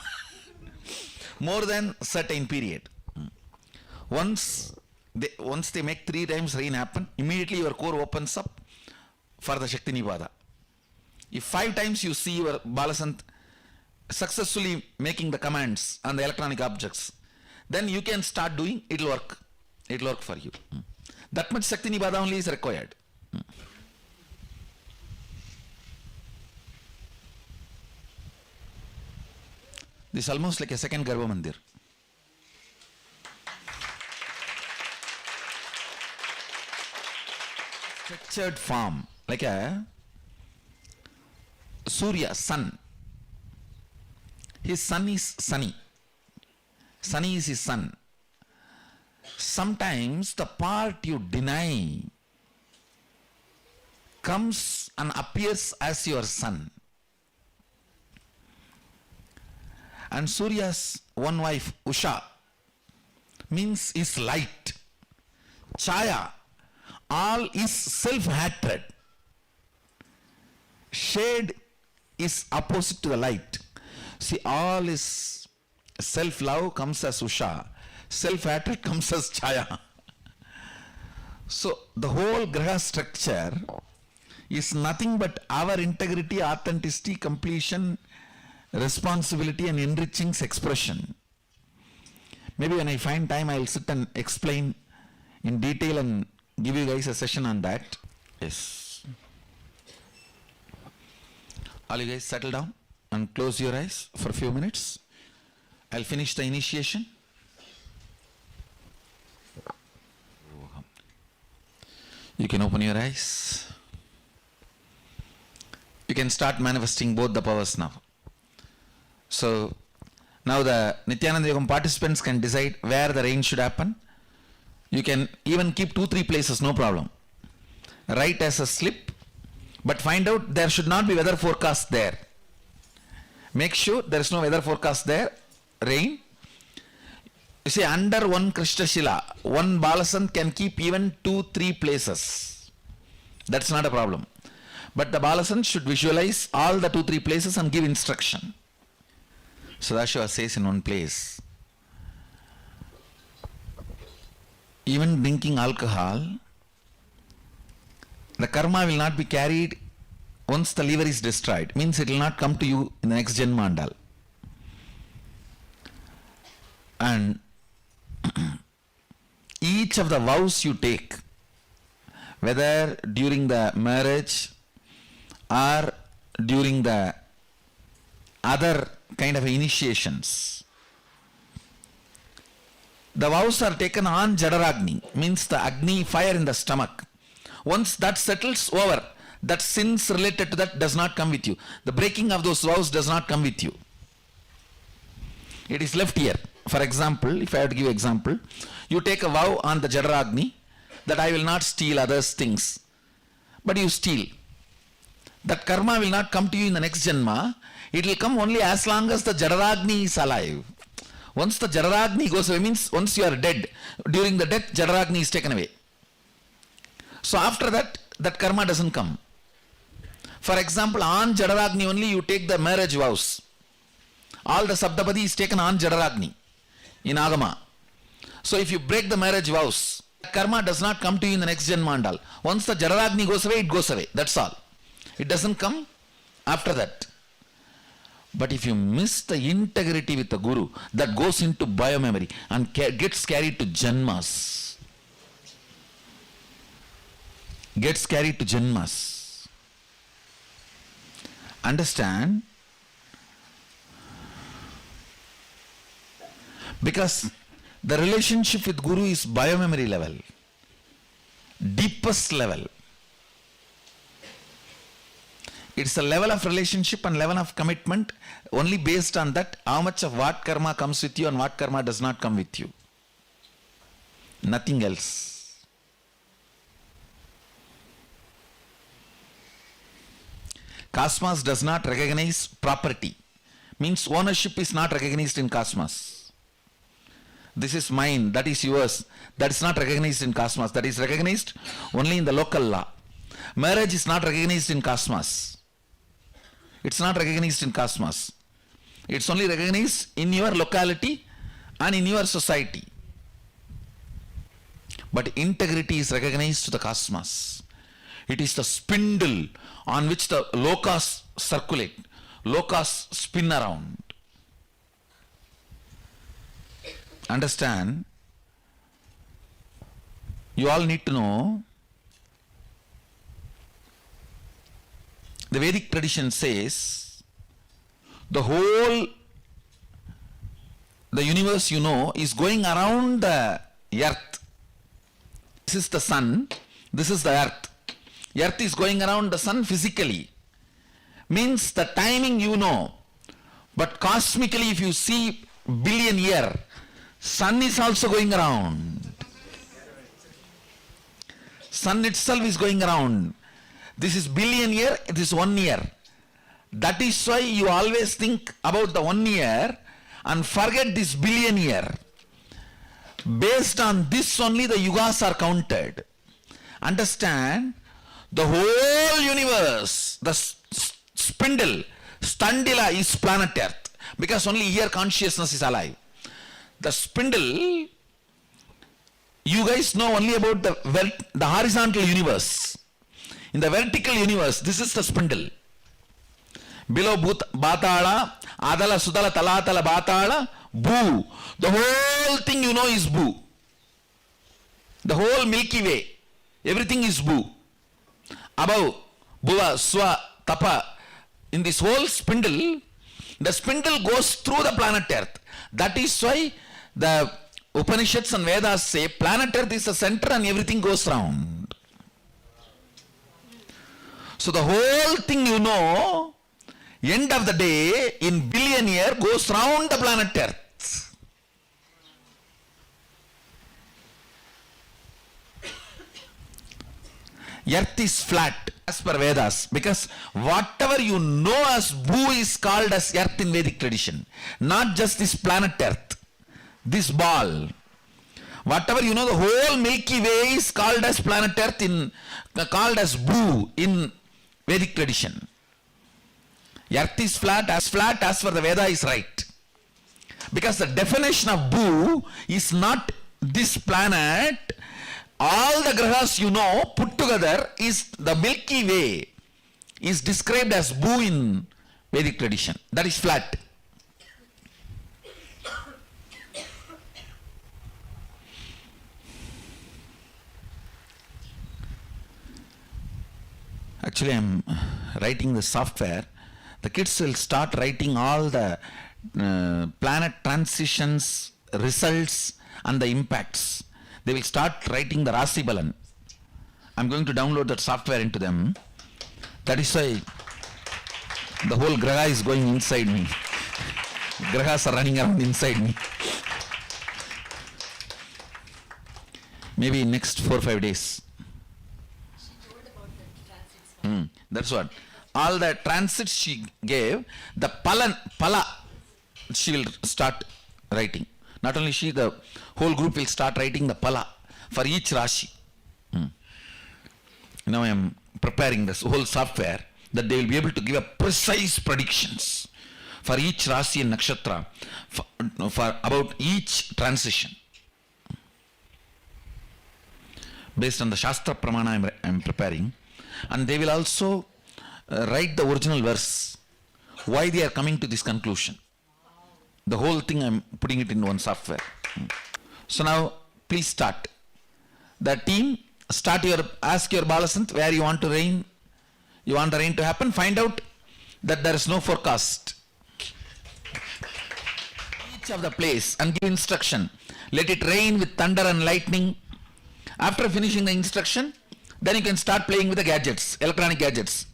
more than certain period. Once they make 3 times rain happen, immediately your core opens up for the Shaktinipada. If 5 times you see your Balasant successfully making the commands on the electronic objects, then you can start doing, it will work. It will work for you. That much Shaktinipada only is required. This is almost like a second Garbha Mandir. Structured form, like a Surya, sun. His sun is sunny. Sunny is his sun. Sometimes the part you deny comes and appears as your sun. And Surya's one wife, Usha, means is light. Chaya, all is self-hatred. Shade is opposite to the light. See, all is self-love comes as Usha, self-hatred comes as Chaya. So the whole Graha structure is nothing but our integrity, authenticity, completion, responsibility and enriching expression. Maybe when I find time I will sit and explain in detail and give you guys a session on that. Yes. All you guys settle down and close your eyes for a few minutes. I'll finish the initiation. You can open your eyes. You can start manifesting both the powers now. So now the Nityananda Yogam participants can decide where the rain should happen. You can even keep 2-3 places, no problem. Write as a slip, but find out there should not be weather forecast there. Make sure there is no weather forecast there, rain. You see, under one Krishna Shila, one Balasant can keep even 2-3 places. That's not a problem. But the Balasant should visualize all the 2-3 places and give instruction. Sadashiva says in one place, even drinking alcohol, the karma will not be carried once the liver is destroyed. Means it will not come to you in the next Janmandal. And each of the vows you take, whether during the marriage or during the other kind of initiations, the vows are taken on Jadaragni, means the Agni, fire in the stomach. Once that settles over, that sins related to that does not come with you. The breaking of those vows does not come with you. It is left here. For example, if I have to give an example, you take a vow on the Jadaragni that I will not steal others' things, but you steal. That karma will not come to you in the next Janma. It will come only as long as the Jadaragni is alive. Once the Jadaragni goes away, means once you are dead, during the death, Jadaragni is taken away. So after that, that karma doesn't come. For example, on Jadaragni only you take the marriage vows. All the Saptapadi is taken on Jadaragni in Agama. So if you break the marriage vows, karma does not come to you in the next Janmandal. Once the Jadaragni goes away, it goes away. That's all. It doesn't come after that. But if you miss the integrity with the Guru, that goes into biomemory and gets carried to Janmas. Gets carried to Janmas. Understand, Because the relationship with Guru is biomemory level, deepest level. It's a level of relationship and level of commitment only based on that, how much of what karma comes with you and what karma does not come with you. Nothing else. Cosmos does not recognize property. Means ownership is not recognized in cosmos. This is mine, that is yours. That is not recognized in cosmos. That is recognized only in the local law. Marriage is not recognized in cosmos. It's not recognized in cosmos. It's only recognized in your locality and in your society. But integrity is recognized to the cosmos. It is the spindle on which the lokas circulate, lokas spin around. Understand? You all need to know, the Vedic tradition says the whole, the universe you know is going around the earth. This is the sun, this is the earth. Earth is going around the sun physically. Means the timing you know. But cosmically if you see billion year, sun is also going around. Sun itself is going around. This is billion year, it is 1 year. That is why you always think about the 1 year and forget this billion year. Based on this only the yugas are counted. Understand, the whole universe, the spindle, Standila is planet Earth. Because only here consciousness is alive. The spindle, you guys know only about the horizontal universe. In the vertical universe, this is the spindle. Below Batala, Adala, Sudala, Talatala, Batala, Bhu. The whole thing you know is Bhu. The whole Milky Way, everything is Bhu. Above, Bhuva, Swa, Tapa. In this whole spindle, the spindle goes through the planet Earth. That is why the Upanishads and Vedas say planet Earth is the center and everything goes round. So the whole thing you know, end of the day, in billion year, goes round the planet Earth. Earth is flat as per Vedas, because whatever you know as Bhu is called as Earth in Vedic tradition. Not just this planet Earth, this ball. Whatever you know, the whole Milky Way is called as planet Earth, called as Bhu in Vedic tradition. Earth is flat as for the Veda is right. Because the definition of Bhu is not this planet. All the grahas you know put together is the Milky Way is described as Bhu in Vedic tradition. That is flat. Actually, I am writing the software. The kids will start writing all the planet transitions, results and the impacts. They will start writing the Rasi Balan. I am going to download that software into them. That is why the whole graha is going inside me. Grahas are running around inside me. Maybe next 4 or 5 days. That's what. All the transits she gave, the pala, she will start writing. Not only she, the whole group will start writing the pala for each Rashi. Now I am preparing this whole software that they will be able to give a precise predictions for each Rashi and Nakshatra for about each transition. Based on the Shastra Pramana I am preparing. And they will also write the original verse, why they are coming to this conclusion. The whole thing I am putting it in one software. So now please start. The team, ask your Balasant where you want to rain. You want the rain to happen. Find out that there is no forecast. each of the place and give instruction. Let it rain with thunder and lightning. After finishing the instruction, then you can start playing with the gadgets, electronic gadgets.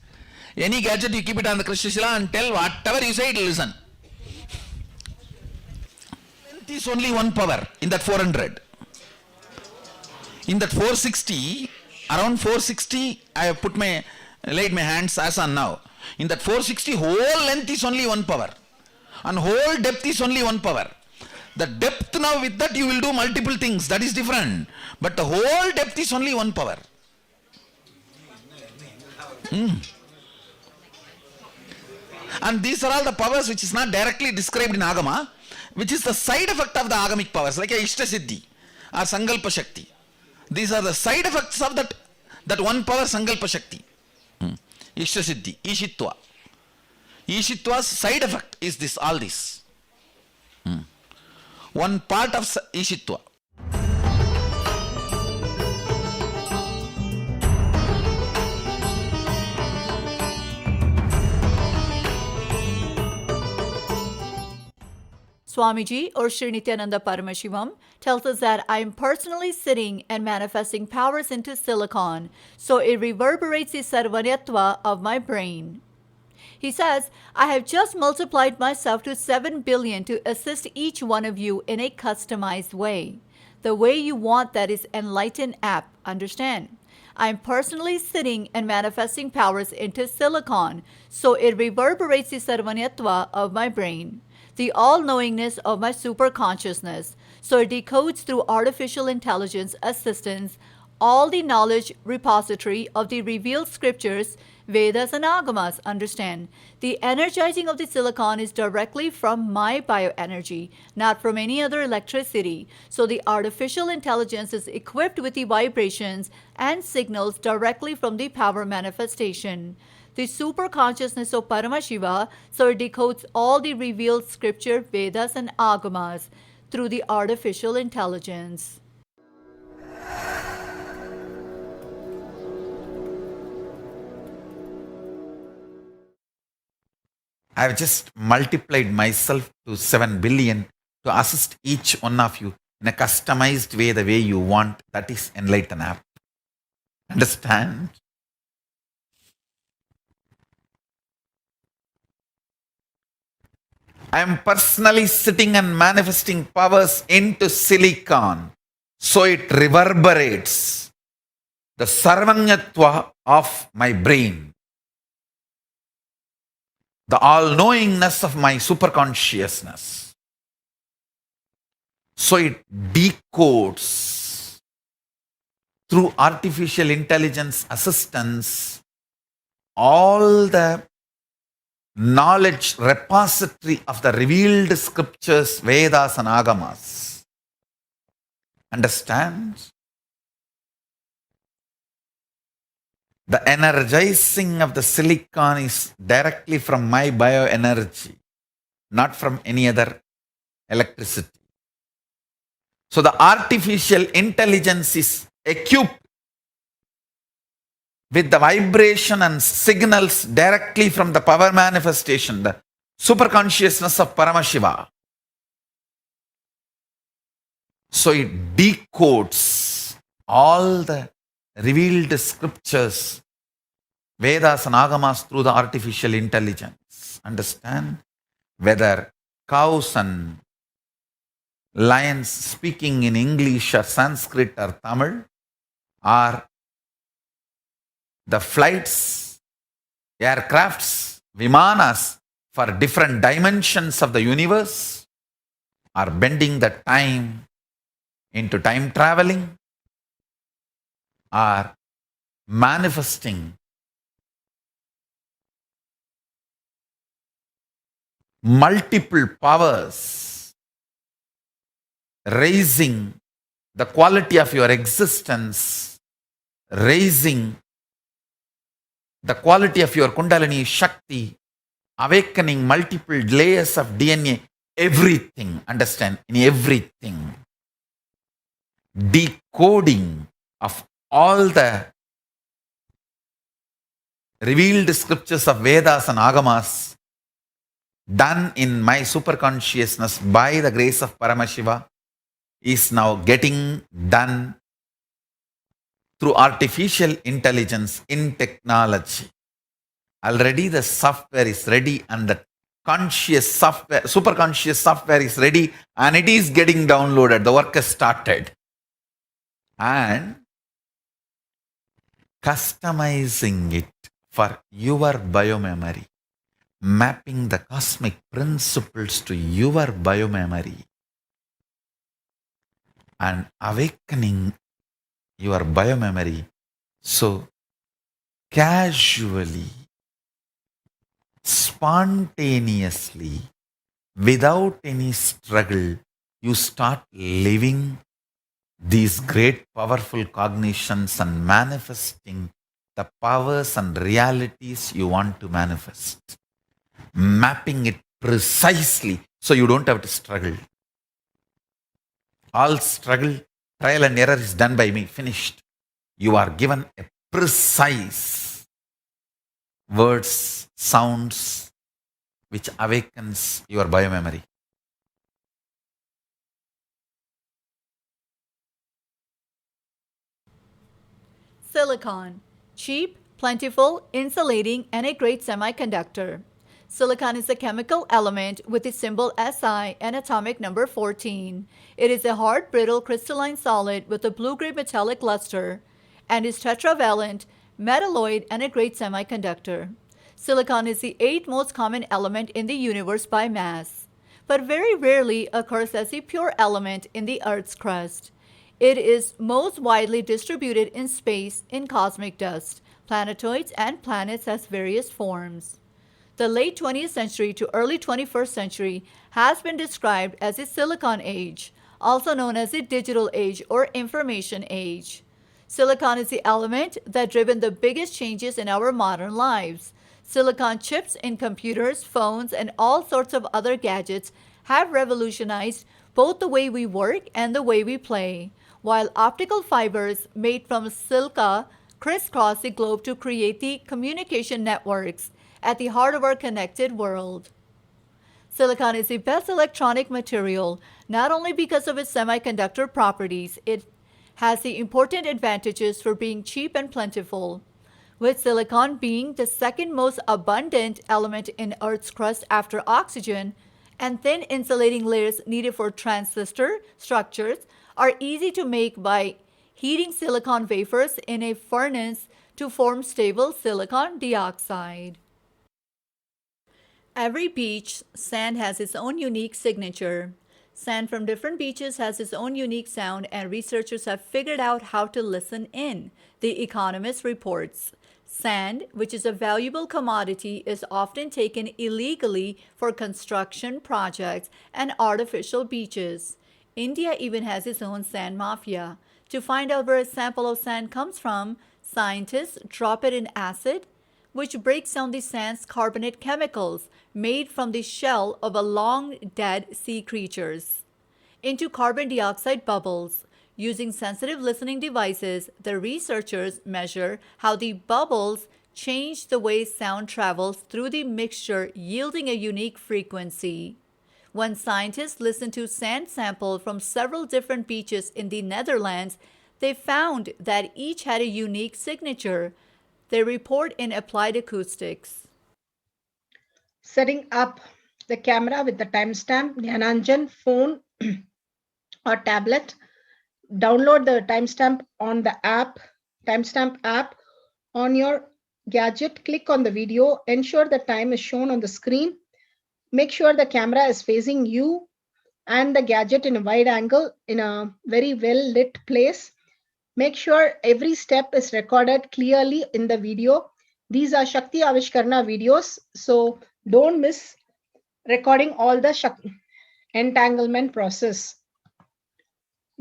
Any gadget, you keep it on the Krishna Shila and tell whatever you say, it will listen. Length is only one power in that 400. In that 460, around 460, I have laid my hands as on now. In that 460, whole length is only one power. And whole depth is only one power. The depth now, with that you will do multiple things, that is different. But the whole depth is only one power. And these are all the powers which is not directly described in Agama, which is the side effect of the Agamic powers, like a Ishta Siddhi or Sankalpa Shakti. These are the side effects of that one power, Sankalpa Shakti. Ishta Siddhi, Ishitva. Ishitva's side effect is this, all this. One part of Ishitva. Swamiji or Sri Nityananda Paramashivam tells us that I am personally sitting and manifesting powers into silicon, so it reverberates the sarvanyatva of my brain. He says, I have just multiplied myself to 7 billion to assist each one of you in a customized way. The way you want, that is enlightened app. Understand? I am personally sitting and manifesting powers into silicon, so it reverberates the sarvanyatva of my brain, the all-knowingness of my superconsciousness, so it decodes through artificial intelligence assistance all the knowledge repository of the revealed scriptures, Vedas and Agamas. Understand? The energizing of the silicon is directly from my bioenergy, not from any other electricity. So the artificial intelligence is equipped with the vibrations and signals directly from the power manifestation. The super consciousness of Paramashiva, so it decodes all the revealed scripture, Vedas and Agamas through the artificial intelligence. I have just multiplied myself to 7 billion to assist each one of you in a customized way, the way you want. That is Enlighten app. Understand? I am personally sitting and manifesting powers into silicon, so it reverberates the sarvanyatva of my brain, the all-knowingness of my superconsciousness. So it decodes through artificial intelligence assistance all the knowledge repository of the revealed scriptures, Vedas and Agamas. Understand? The energizing of the silicon is directly from my bioenergy, not from any other electricity. So the artificial intelligence is equipped with the vibration and signals directly from the power manifestation, the superconsciousness of Paramashiva. So it decodes all the revealed scriptures, Vedas and Agamas through the artificial intelligence. Understand? Whether cows and lions speaking in English or Sanskrit or Tamil, or the flights, aircrafts, vimanas for different dimensions of the universe, are bending the time into time traveling, are manifesting multiple powers, raising the quality of your existence, raising the quality of your Kundalini Shakti, awakening multiple layers of DNA, everything, understand, in everything. Decoding of all the revealed scriptures of Vedas and Agamas done in my superconsciousness by the grace of Paramashiva is now getting done through artificial intelligence in technology. Already the software is ready and the conscious software, superconscious software is ready and it is getting downloaded. The work has started. And customizing it for your biomemory, mapping the cosmic principles to your biomemory and awakening your biomemory. So casually, spontaneously, without any struggle, you start living these great powerful cognitions and manifesting the powers and realities you want to manifest. Mapping it precisely so you don't have to struggle. All struggle, trial and error is done by me, finished. You are given a precise words, sounds, which awakens your biomemory. Silicon. Cheap, plentiful, insulating, and a great semiconductor. Silicon is a chemical element with the symbol Si and atomic number 14. It is a hard, brittle, crystalline solid with a blue-gray metallic luster and is tetravalent, metalloid, and a great semiconductor. Silicon is the 8th most common element in the universe by mass, but very rarely occurs as a pure element in the Earth's crust. It is most widely distributed in space in cosmic dust, planetoids, and planets as various forms. The late 20th century to early 21st century has been described as a silicon age, also known as the digital age or information age. Silicon is the element that driven the biggest changes in our modern lives. Silicon chips in computers, phones, and all sorts of other gadgets have revolutionized both the way we work and the way we play, while optical fibers made from silica crisscross the globe to create the communication networks at the heart of our connected world. Silicon is the best electronic material, not only because of its semiconductor properties, it has the important advantages for being cheap and plentiful, with silicon being the second most abundant element in Earth's crust after oxygen, and thin insulating layers needed for transistor structures are easy to make by heating silicon wafers in a furnace to form stable silicon dioxide. Every beach sand has its own unique signature. Sand from different beaches has its own unique sound, and researchers have figured out how to listen in, The Economist reports. Sand, which is a valuable commodity, is often taken illegally for construction projects and artificial beaches. India even has its own sand mafia. To find out where a sample of sand comes from, scientists drop it in acid, which breaks down the sand's carbonate chemicals made from the shell of a long dead sea creatures into carbon dioxide bubbles. Using sensitive listening devices, the researchers measure how the bubbles change the way sound travels through the mixture, yielding a unique frequency. When scientists listened to sand samples from several different beaches in the Netherlands, they found that each had a unique signature. They report in Applied Acoustics. Setting up the camera with the timestamp, Jnananjan phone or tablet. Download the timestamp on the timestamp app on your gadget. Click on the video. Ensure the time is shown on the screen. Make sure the camera is facing you and the gadget in a wide angle in a very well lit place. Make sure every step is recorded clearly in the video. These are Shakti Avishkarna videos, so don't miss recording all the entanglement process.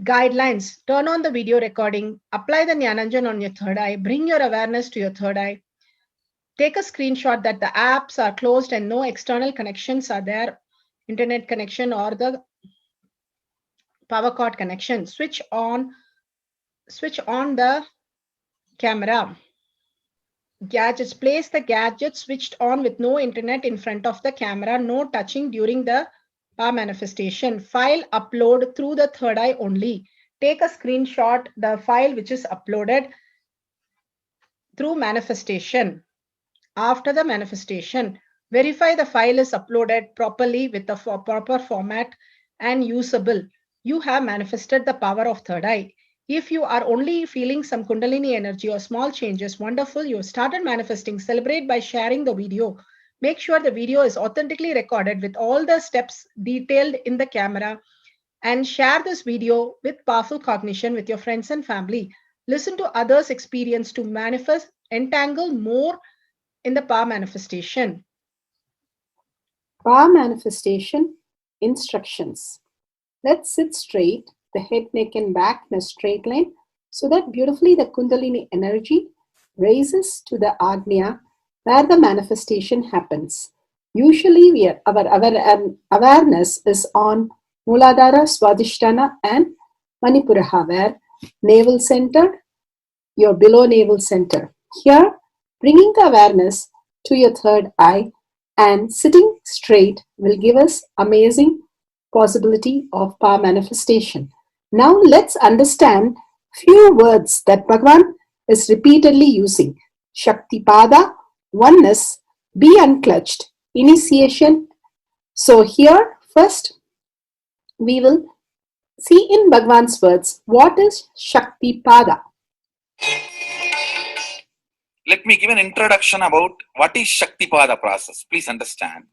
Guidelines. Turn on the video recording. Apply the Jnananjan on your third eye. Bring your awareness to your third eye. Take a screenshot that the apps are closed and no external connections are there, internet connection or the power cord connection. Switch on the camera. gadgets. Place the gadget switched on with no internet in front of the camera, no touching during the power manifestation. File upload through the third eye only. Take a screenshot the file which is uploaded through manifestation. After the manifestation, verify the file is uploaded properly with the proper format and usable. You have manifested the power of third eye. If you are only feeling some Kundalini energy or small changes, wonderful, you have started manifesting. Celebrate by sharing the video. Make sure the video is authentically recorded with all the steps detailed in the camera, and share this video with powerful cognition with your friends and family. Listen to others' experience to manifest, entangle more in the power manifestation. Power manifestation instructions. Let's sit straight, the head, neck, and back in a straight line, so that beautifully the Kundalini energy raises to the Agnya where the manifestation happens. Usually, our awareness is on Muladhara, Swadhisthana, and Manipuraha, where navel center, your below navel center. Here, bringing the awareness to your third eye and sitting straight will give us amazing possibility of power manifestation. Now let's understand few words that Bhagavan is repeatedly using. Shaktipada, oneness, be unclutched, initiation. So here first we will see in Bhagavan's words what is Shaktipada. Let me give an introduction about what is Shaktipada process. Please understand.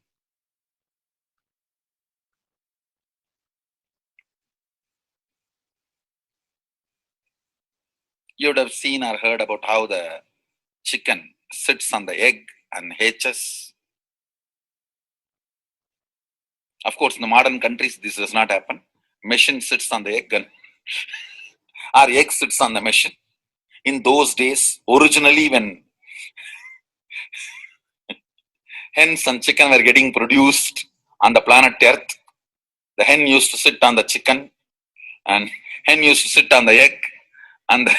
You would have seen or heard about how the chicken sits on the egg and hatches. Of course, in the modern countries, this does not happen. Machine sits on the egg and our egg sits on the machine. In those days, originally when hens and chicken were getting produced on the planet Earth, the hen used to sit on the chicken and hen used to sit on the egg, and the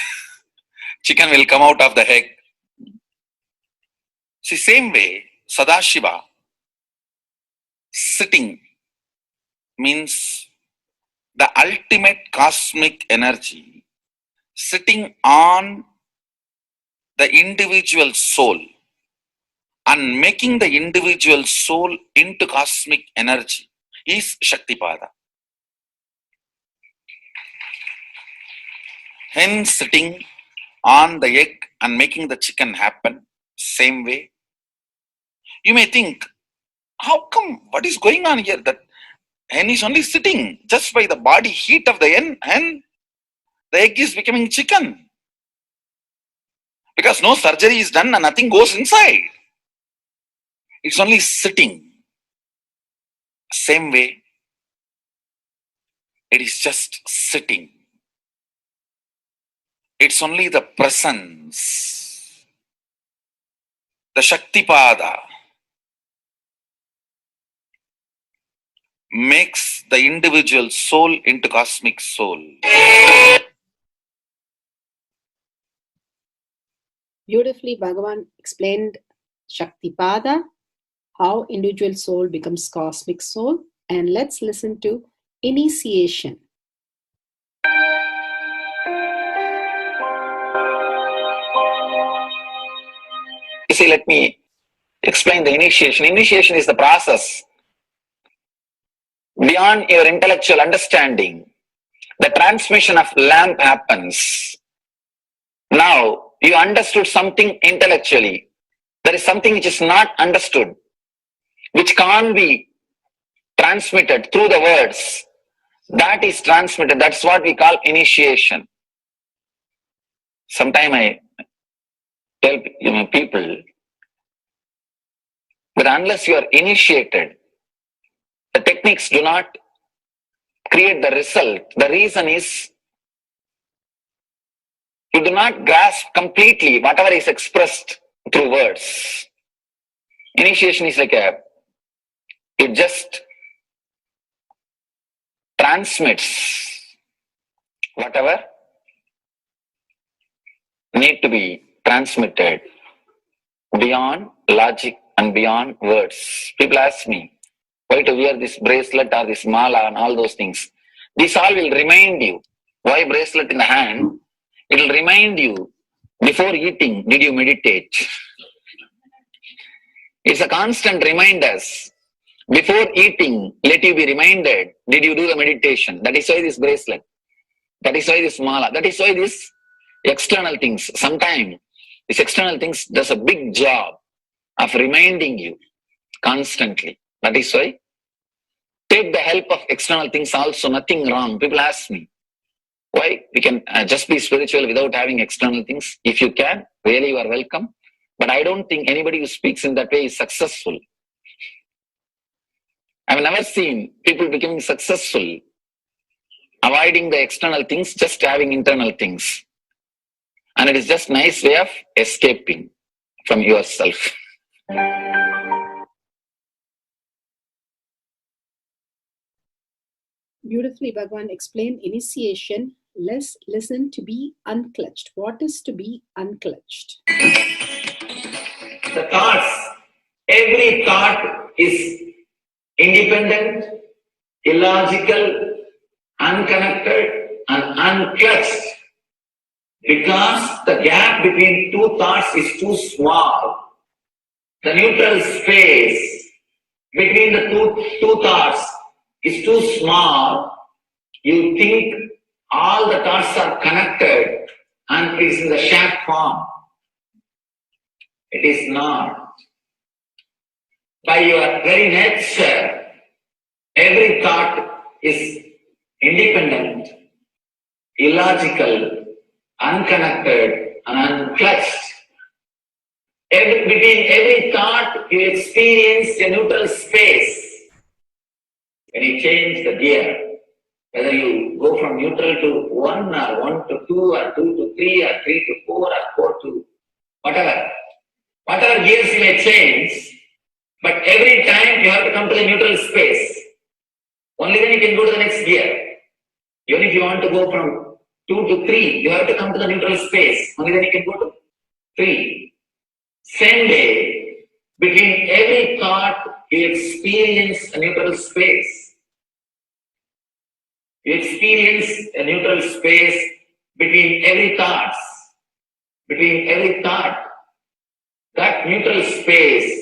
chicken will come out of the egg. See, same way, Sadashiva sitting means the ultimate cosmic energy sitting on the individual soul and making the individual soul into cosmic energy is Shaktipada. Hen sitting on the egg and making the chicken happen, same way. You may think, how come, what is going on here? That hen is only sitting just by the body heat of the hen, the egg is becoming chicken. Because no surgery is done and nothing goes inside. It's only sitting. Same way, it is just sitting. It's only the presence, the Shaktipada, makes the individual soul into cosmic soul. Beautifully, Bhagavan explained Shaktipada, how individual soul becomes cosmic soul. And let's listen to initiation. You see, let me explain the initiation. Initiation is the process beyond your intellectual understanding. The transmission of lamp happens. Now, you understood something intellectually. There is something which is not understood, which can't be transmitted through the words. That is transmitted. That's what we call initiation. Sometimes I tell people that unless you are initiated, the techniques do not create the result. The reason is you do not grasp completely whatever is expressed through words. Initiation is like it just transmits whatever need to be transmitted. beyond logic and beyond words. People ask me, why to wear this bracelet or this mala and all those things. This all will remind you. Why bracelet in the hand? It will remind you, before eating, did you meditate? It's a constant reminder. Before eating, let you be reminded, did you do the meditation? That is why this bracelet. That is why this mala. That is why this external things. Sometimes these external things does a big job of reminding you constantly. That is why take the help of external things also, nothing wrong. People ask me, why we can just be spiritual without having external things? If you can, really you are welcome. But I don't think anybody who speaks in that way is successful. I've never seen people becoming successful avoiding the external things, just having internal things. And it is just nice way of escaping from yourself. Beautifully, Bhagavan explained initiation. Let's listen to be unclutched. What is to be unclutched? The thoughts, every thought is independent, illogical, unconnected, and unclutched. Because the gap between two thoughts is too small. The neutral space between the two thoughts is too small. You think all the thoughts are connected and it is in the shape form. It is not. By your very nature, every thought is independent, illogical, unconnected, and unclutched. Between every thought, you experience a neutral space. When you change the gear, whether you go from neutral to 1 or 1 to 2 or 2 to 3 or 3 to 4 or 4 to whatever gears you may change, but every time you have to come to the neutral space. Only then you can go to the next gear. Even if you want to go from 2 to 3, you have to come to the neutral space. Only then you can go to 3. Same way, between every thought, you experience a neutral space. You experience a neutral space between every thought. Between every thought. That neutral space,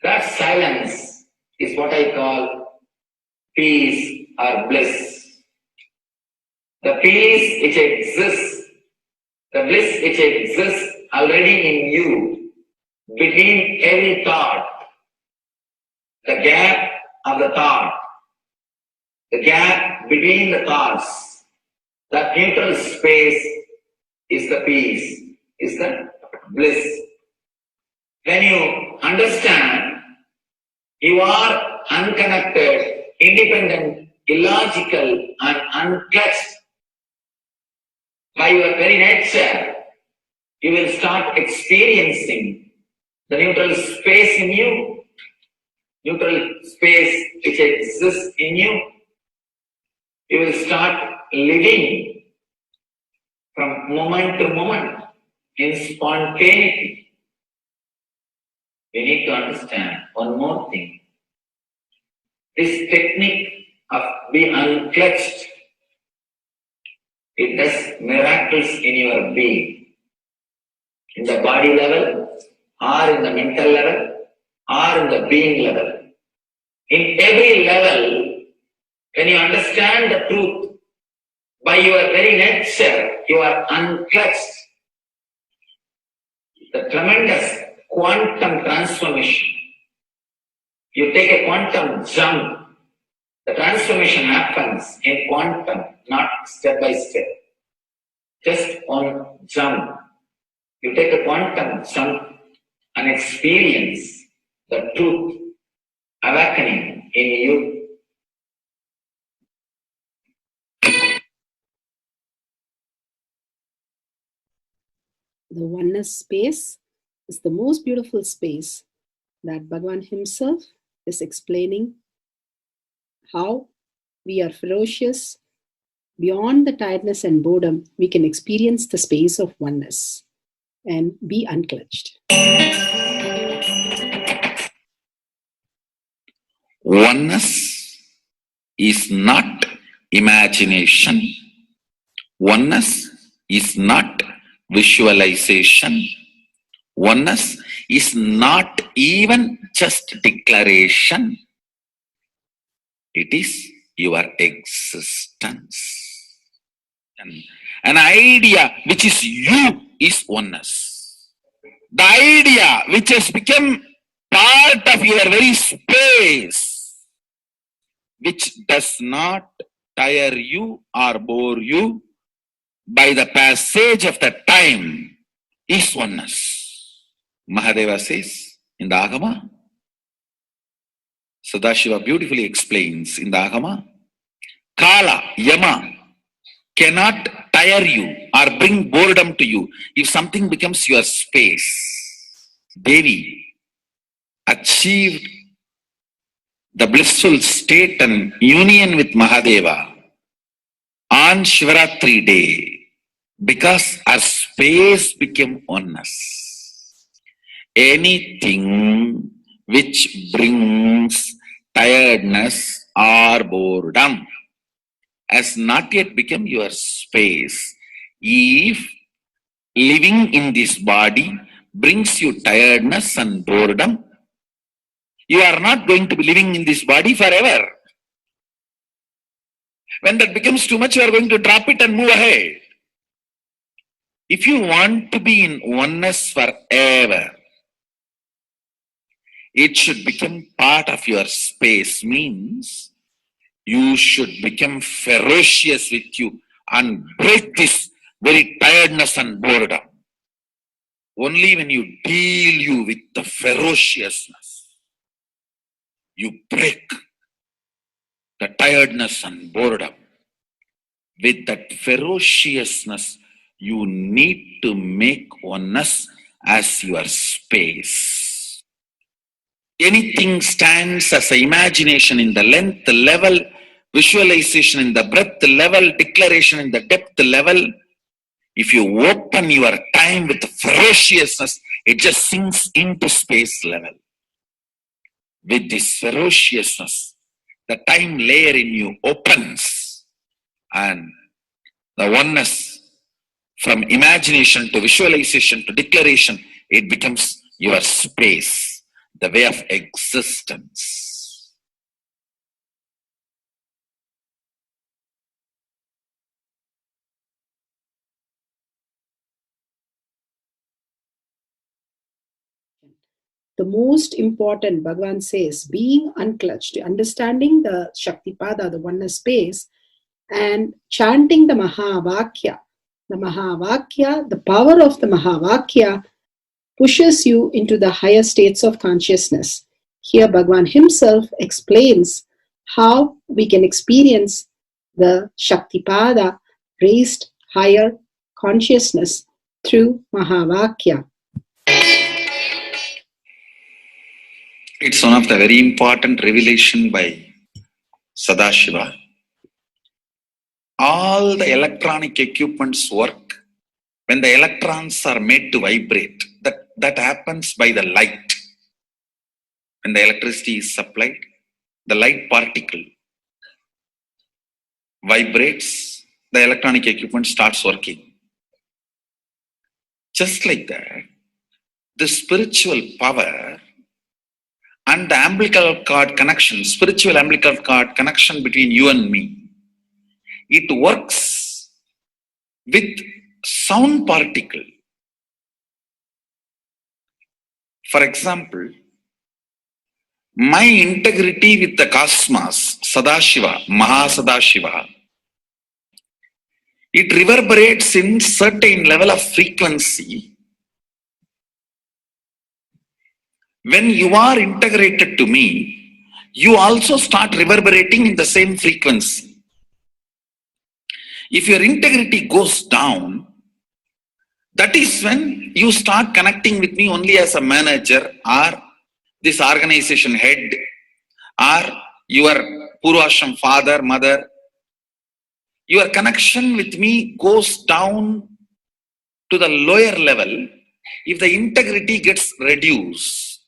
that silence is what I call peace or bliss. The peace which exists, the bliss which exists already in you, between every thought, the gap of the thought, the gap between the thoughts, that neutral space is the peace, is the bliss. When you understand you are unconnected, independent, illogical, and unclutched, by your very nature, you will start experiencing the neutral space in you, neutral space which exists in you. You will start living from moment to moment in spontaneity. We need to understand one more thing. This technique of being unclutched, it does miracles in your being. In the body level, or in the mental level, or in the being level. In every level, when you understand the truth, by your very nature, you are unclutched. The tremendous quantum transformation. You take a quantum jump. The transformation happens in quantum, not step by step. Just one jump. You take a quantum jump and experience the truth awakening in you. The oneness space is the most beautiful space that Bhagavan himself is explaining how we are ferocious. Beyond the tiredness and boredom, we can experience the space of oneness. and be unclutched. Oneness is not imagination. Oneness is not visualization. Oneness is not even just declaration. It is your existence. An idea which is you is oneness. The idea which has become part of your very space, which does not tire you or bore you by the passage of the time, is oneness. Mahadeva says in the Agama, Sadashiva beautifully explains in the Agama, Kala, Yama cannot tire you or bring boredom to you if something becomes your space. Devi achieved the blissful state and union with Mahadeva on Shivaratri day because her space became oneness. Anything which brings tiredness or boredom has not yet become your space. If living in this body brings you tiredness and boredom, you are not going to be living in this body forever. When that becomes too much, you are going to drop it and move ahead. If you want to be in oneness forever, it should become part of your space, means you should become ferocious with you and break this very tiredness and boredom. Only when you deal you with the ferociousness, you break the tiredness and boredom. With that ferociousness, you need to make oneness as your space. Anything stands as an imagination in the length level, visualization in the breadth level, declaration in the depth level. If you open your time with ferociousness, it just sinks into space level. With this ferociousness, the time layer in you opens, and the oneness from imagination to visualization to declaration, it becomes your space, the way of existence. The most important, Bhagavan says, being unclutched, understanding the Shaktipada, the oneness space, and chanting the Mahavakya. The Mahavakya, the power of the Mahavakya pushes you into the higher states of consciousness. Here Bhagavan himself explains how we can experience the Shaktipada, raised higher consciousness through Mahavakya. It's one of the very important revelation by Sadashiva. All the electronic equipments work when the electrons are made to vibrate. That happens by the light. When the electricity is supplied, the light particle vibrates, the electronic equipment starts working. Just like that, the spiritual power and the umbilical cord connection, spiritual umbilical cord connection between you and me, it works with sound particle. For example, my integrity with the cosmos, Sadashiva, Mahasadashiva, it reverberates in certain level of frequency. When you are integrated to me, you also start reverberating in the same frequency. If your integrity goes down, that is when you start connecting with me only as a manager or this organization head or your Purvashram father, mother. Your connection with me goes down to the lower level if the integrity gets reduced,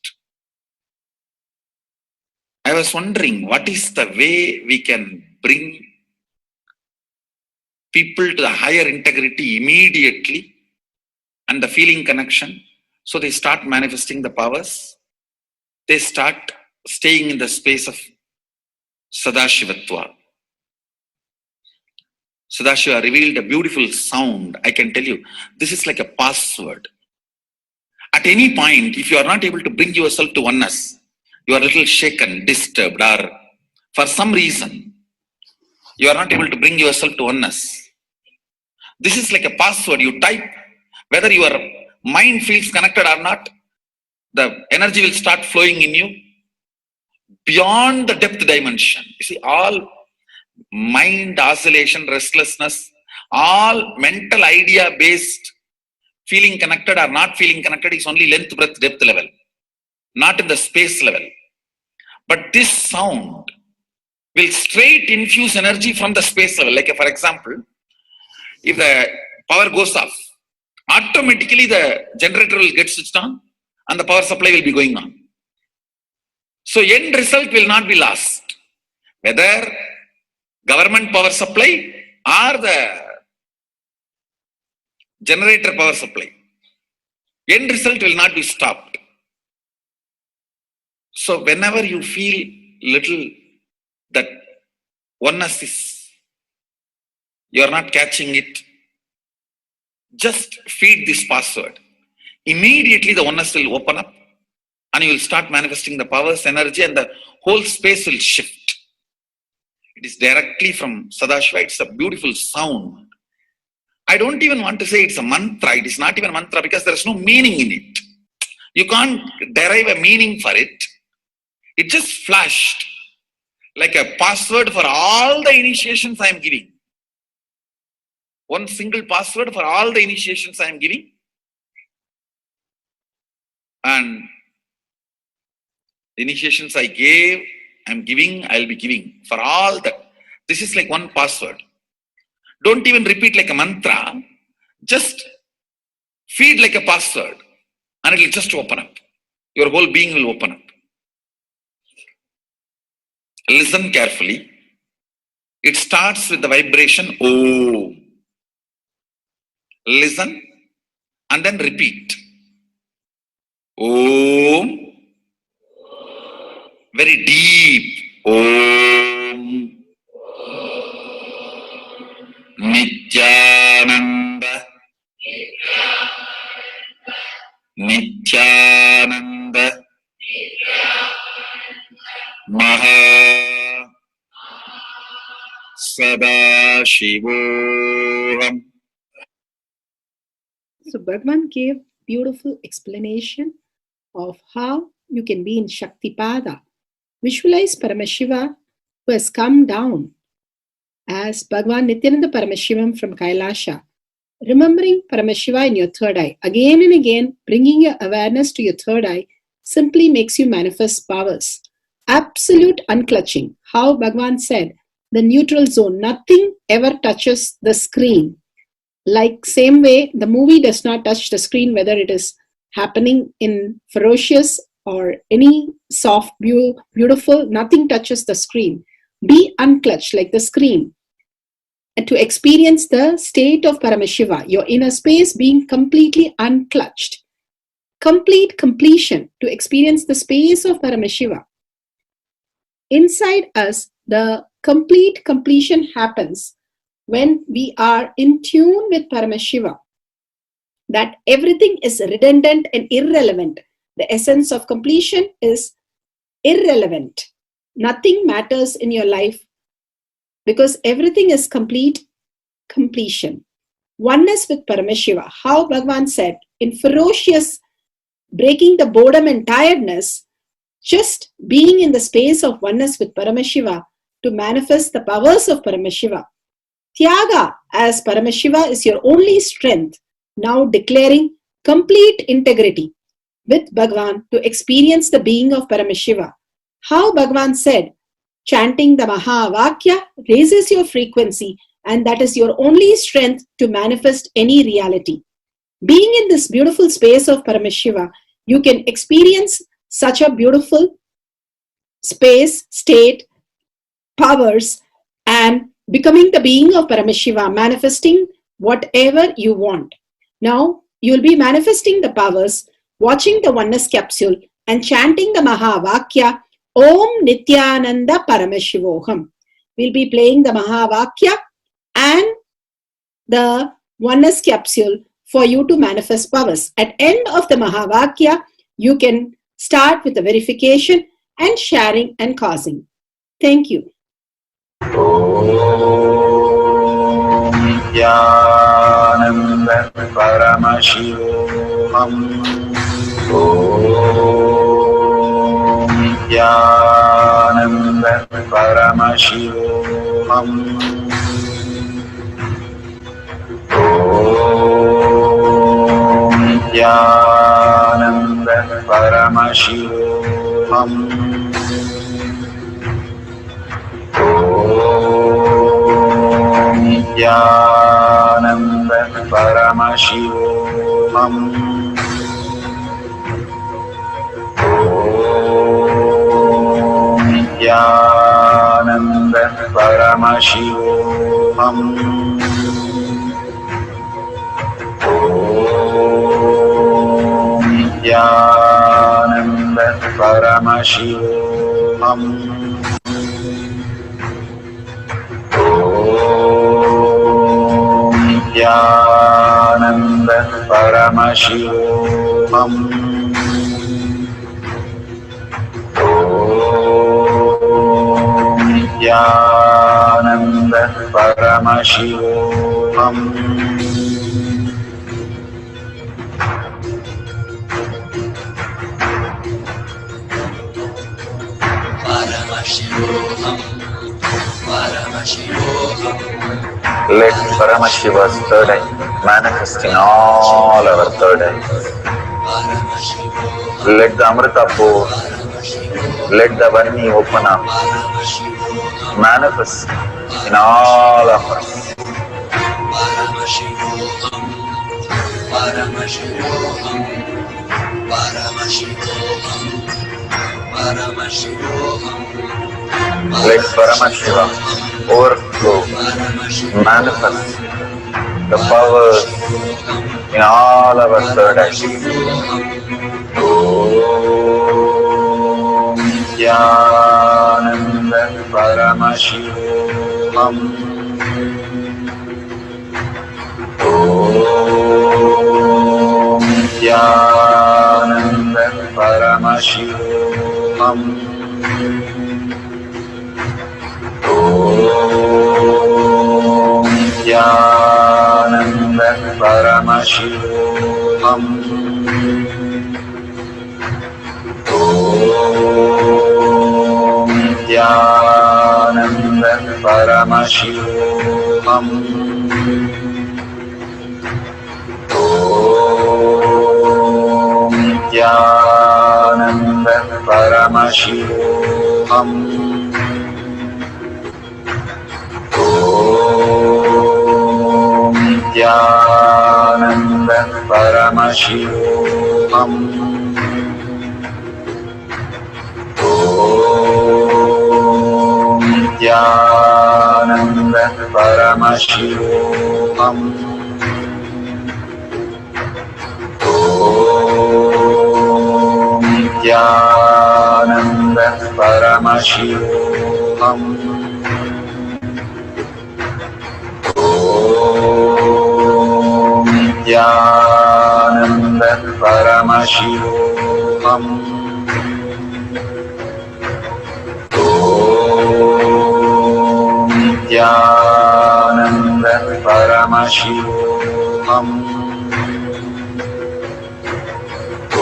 I was wondering what is the way we can bring people to the higher integrity immediately and the feeling connection. So they start manifesting the powers. They start staying in the space of Sadashivatva. Sadashiva revealed a beautiful sound. I can tell you, this is like a password. At any point, if you are not able to bring yourself to oneness, you are a little shaken, disturbed, or for some reason, you are not able to bring yourself to oneness. This is like a password. You type, whether your mind feels connected or not, the energy will start flowing in you beyond the depth dimension. You see, all mind oscillation, restlessness, all mental idea based feeling connected or not feeling connected is only length, breadth, depth level, not in the space level. But this sound will straight infuse energy from the space level. Like for example, if the power goes off, automatically the generator will get switched on and the power supply will be going on. So end result will not be lost. Whether government power supply or the generator power supply, end result will not be stopped. So whenever you feel little that oneness is, you are not catching it, just feed this password. Immediately the oneness will open up and you will start manifesting the powers, energy, and the whole space will shift. It is directly from Sadashiva. It's a beautiful sound. I don't even want to say it's a mantra. It is not even a mantra because there is no meaning in it. You can't derive a meaning for it. It just flashed like a password for all the initiations I am giving. One single password for all the initiations I am giving. And the initiations I gave, I am giving, I will be giving for all that. This is like one password. Don't even repeat like a mantra. Just feed like a password and it will just open up. Your whole being will open up. Listen carefully. It starts with the vibration Om. Listen and then repeat. Om. Very deep. Om. Nityananda. Nityananda. Maha Sadashivoham. So Bhagavan gave beautiful explanation of how you can be in Shaktipada. Visualize Paramashiva who has come down as Bhagavan Nityananda Paramashivam from Kailasha. Remembering Paramashiva in your third eye, again and again, bringing your awareness to your third eye simply makes you manifest powers. Absolute unclutching. How Bhagavan said, the neutral zone, nothing ever touches the screen. Like same way, the movie does not touch the screen, whether it is happening in ferocious or any soft, beautiful, nothing touches the screen. Be unclutched like the screen. And to experience the state of Paramashiva, your inner space being completely unclutched. Complete completion to experience the space of Paramashiva. Inside us, the complete completion happens when we are in tune with Paramashiva. That everything is redundant and irrelevant. The essence of completion is irrelevant. Nothing matters in your life because everything is complete completion. Oneness with Paramashiva. How Bhagavan said, in ferocious breaking the boredom and tiredness, just being in the space of oneness with Paramashiva to manifest the powers of Paramashiva. Tyaga as Paramashiva is your only strength, now declaring complete integrity with Bhagavan to experience the being of Paramashiva. How Bhagavan said, chanting the Mahavakya raises your frequency and that is your only strength to manifest any reality. Being in this beautiful space of Paramashiva, you can experience such a beautiful space, state, powers, and becoming the being of Paramashiva, manifesting whatever you want. Now, you'll be manifesting the powers, watching the oneness capsule, and chanting the Mahavakya, Om Nityananda Paramashivoham. We'll be playing the Mahavakya and the oneness capsule for you to manifest powers. At end of the Mahavakya, you can start with the verification and sharing and causing. Thank you. Nityananda Paramashivoham. Om Nityananda Paramashivoham. Om Nityananda Paramashivoham. Nityananda Paramashivoham. Om Nityananda Paramashivoham. Om Nityananda Paramashivoham. Nityananda Paramashivoham. Om Nityananda Paramashivoham. Let Paramashiva's third eye manifest in all our third eyes. Let the Amrita pour, let the Vani open up, manifest in all of us. Let Paramashiva overflow, manifest the powers in all our third eyes. Om Nityananda Paramashivoham. Om Nityananda Paramashivoham. Om Nityananda Paramashivoham. Om Nityananda Paramashivoham. Om Nityananda Paramashivoham. Om Nityananda Paramashivoham. Om Nityananda Paramashivoham. Om Nityananda Paramashivoham. Om Nityananda Paramashivoham. Om Nityananda Paramashivoham. Om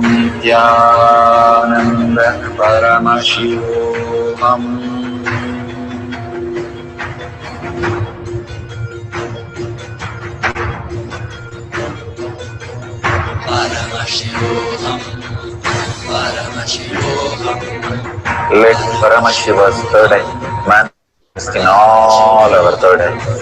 Nityananda Paramashivoham. Let Paramashiva's third eye manifest in all our third eyes.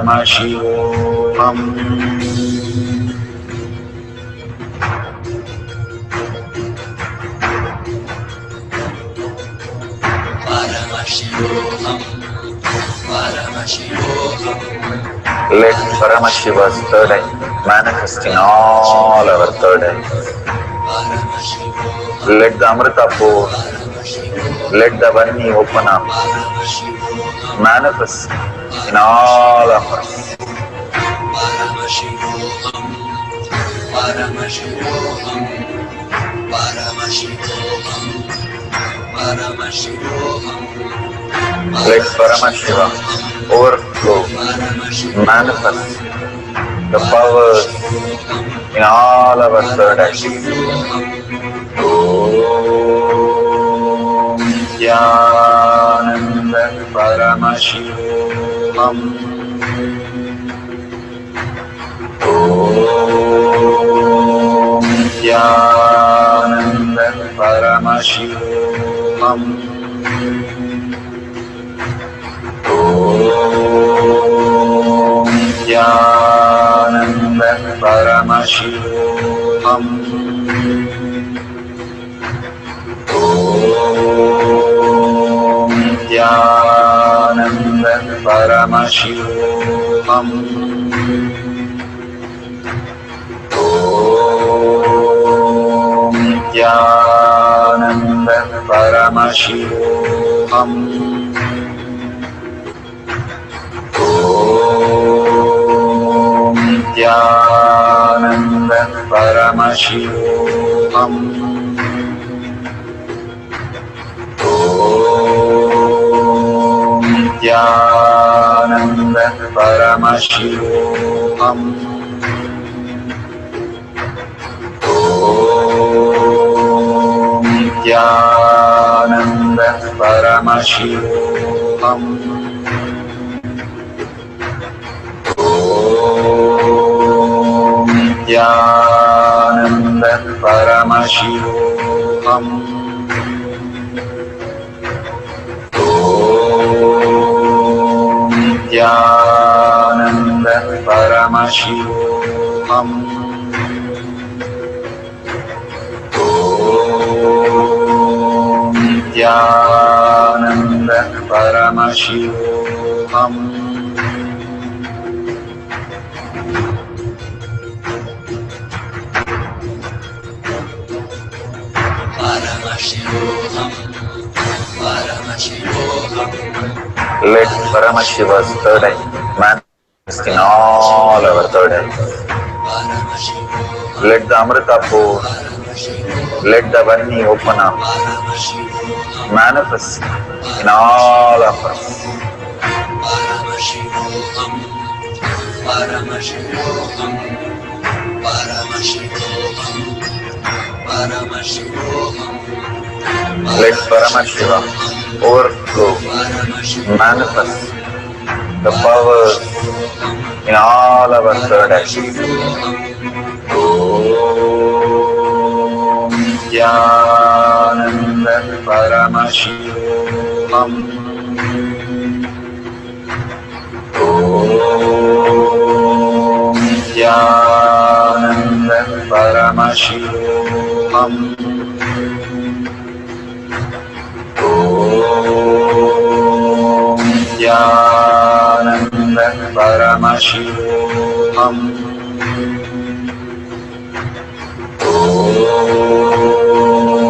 Paramashivoham. Let Paramashiva's third eye manifest in all our third eyes. Let the Amrita pool, let the Varni open up, manifest in all of us. Let Paramashiva overflow, manifest the powers in all our third eyes. Om Jnananda Paramashivoham. Om Jnananda Paramashivoham. Om Jnananda Paramashivoham. Om Jnananda Paramashivoham. Om Jnananda Paramashivoham. Om Jnananda Paramashivoham. Om Jnananda Paramashivoham. Om Jnananda Paramashivoham. Om Jnananda Paramashivoham. Om Jnananda Paramashivoham. Om Jnananda Paramashivoham. Let Paramashiva's third eye manifest in all our third eyes. Let the Amrita pool, let the Varni open up, manifest in all of us. Let Paramashiva overflow, manifest the powers in all our third eyes. Om Jnananda Paramashivoham. Om Jnananda Paramashivoham. Om Jnananda Paramashivoham.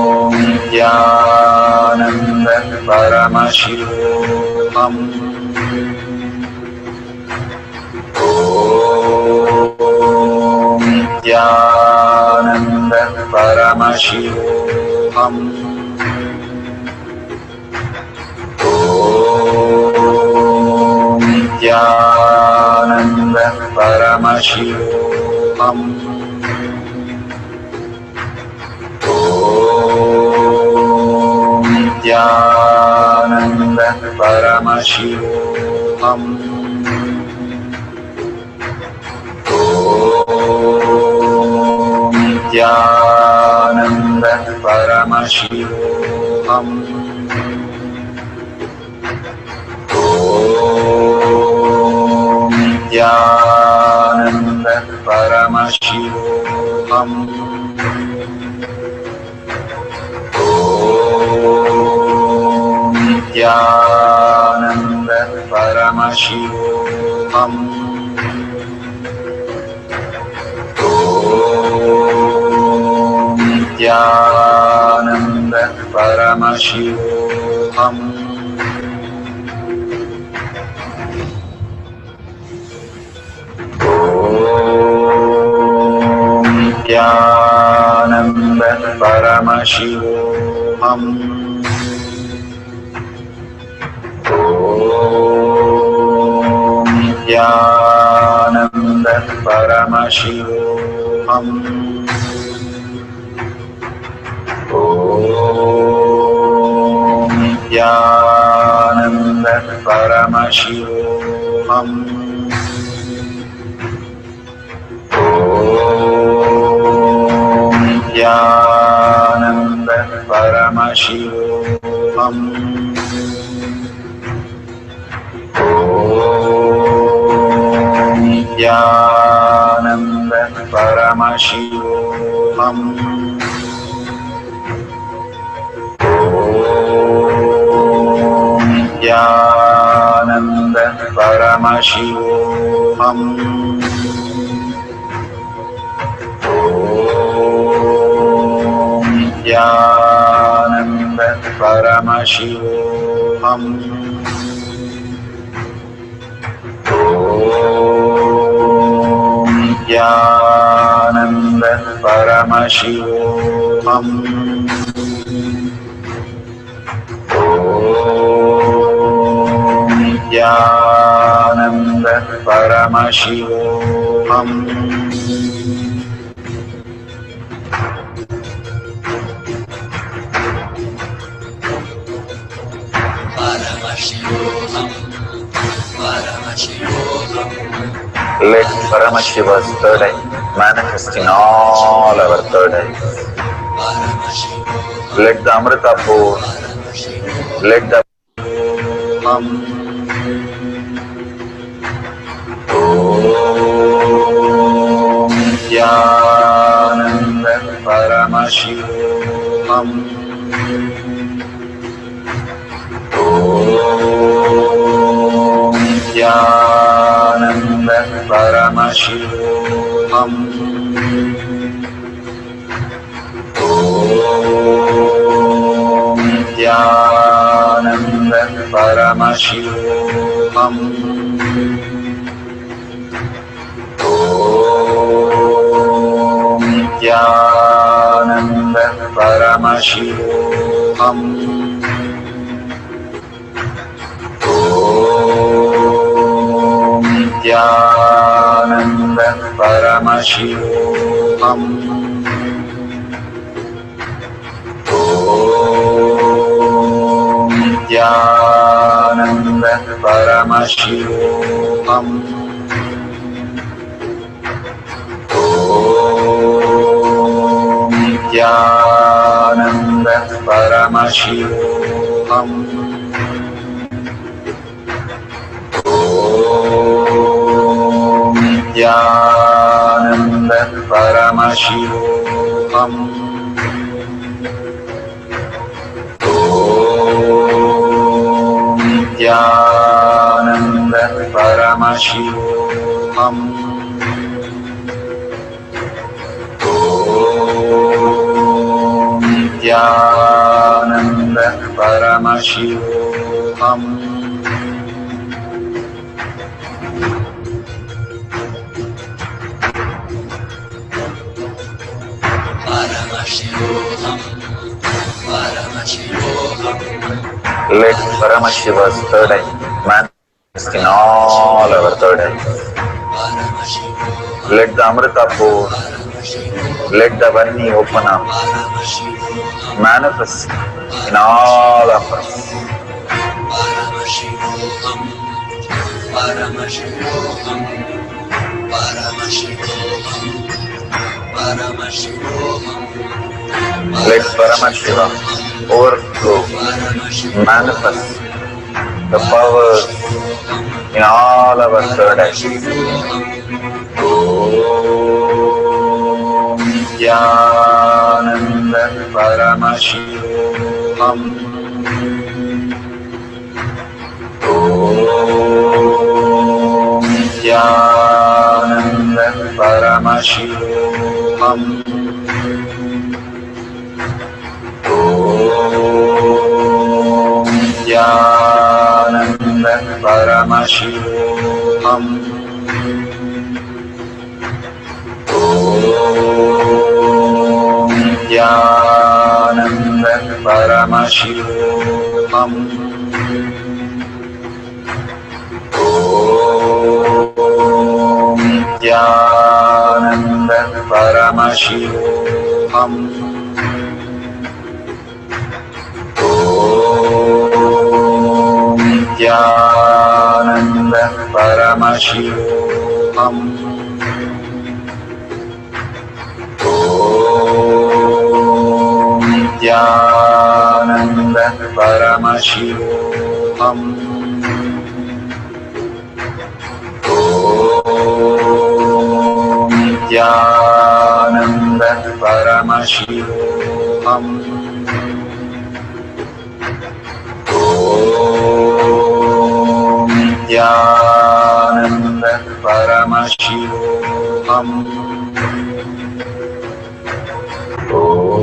Om Jnananda Paramashivoham. Om Jnananda Paramashivoham. Om Jnananda Paramashivoham. Om Jnananda Paramashivoham. Om Jnananda Paramashivoham. Om Nityananda Paramashivoham. Om Nityananda Paramashivoham. Om Nityananda Paramashivoham. Om Nityananda Paramashivoham. Om Nityananda Paramashivoham. Om Nityananda Paramashivoham. Om Nityananda Paramashivoham. Om Nityananda Paramashivoham. Om Nityananda Paramashivoham. Om Nityananda Paramashivoham. Om Nityananda Paramashivoham. Let Paramashiva's third eye manifest in all our third eyes. Let the Amrita pour, let the Om Nityananda Paramashivoham. Om Nityananda Paramashivoham. Om Nityananda Paramashivoham. Om Nityananda Paramashivoham. Om Nityananda Paramashivoham. Om Nityananda Paramashivoham. Om Nityananda Paramashivoham. Om Nityananda Paramashivoham. Om Nityananda Paramashivoham. Om Nityananda Paramashivoham. Let Paramashiva's third eye manifest in all our third eyes. Let the Amrita pour, let the Varni open up, manifest in all of us. Let Paramashiva overflow, manifest the powers in all our third eyes. Om Nityananda Paramashivoham. Om Nityananda Paramashivoham. Om Nityananda Paramashivoham. Om Nityananda Paramashivoham. Om Nityananda Paramashivoham. Om Nityananda Paramashivoham. Om Nityananda Paramashivoham. Om Nityananda Paramashivoham. Om Nityananda Paramashivoham. Om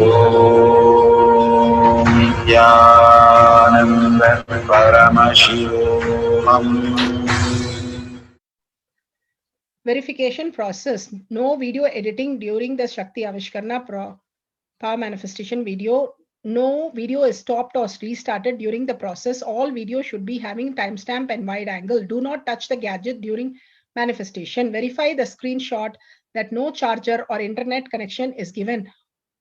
Nityananda Paramashivoham. Verification process. No video editing during the Shakti Avishkarna power manifestation video. No video is stopped or restarted during the process. All video should be having timestamp and wide angle. Do not touch the gadget during manifestation. Verify the screenshot that no charger or internet connection is given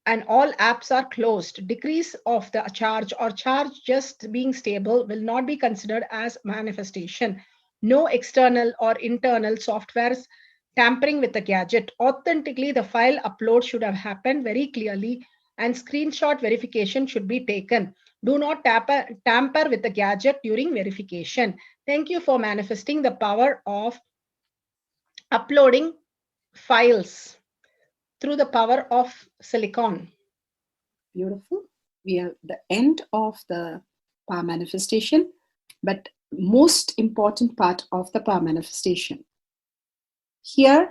and all apps are closed. Decrease of the charge or charge just being stable will not be considered as manifestation. No external or internal softwares tampering with the gadget. Authentically, the file upload should have happened very clearly and screenshot verification should be taken. Do not tamper with the gadget during verification. Thank you for manifesting the power of uploading files through the power of silicon. Beautiful. We are at the end of the power manifestation, but most important part of the power manifestation. Here,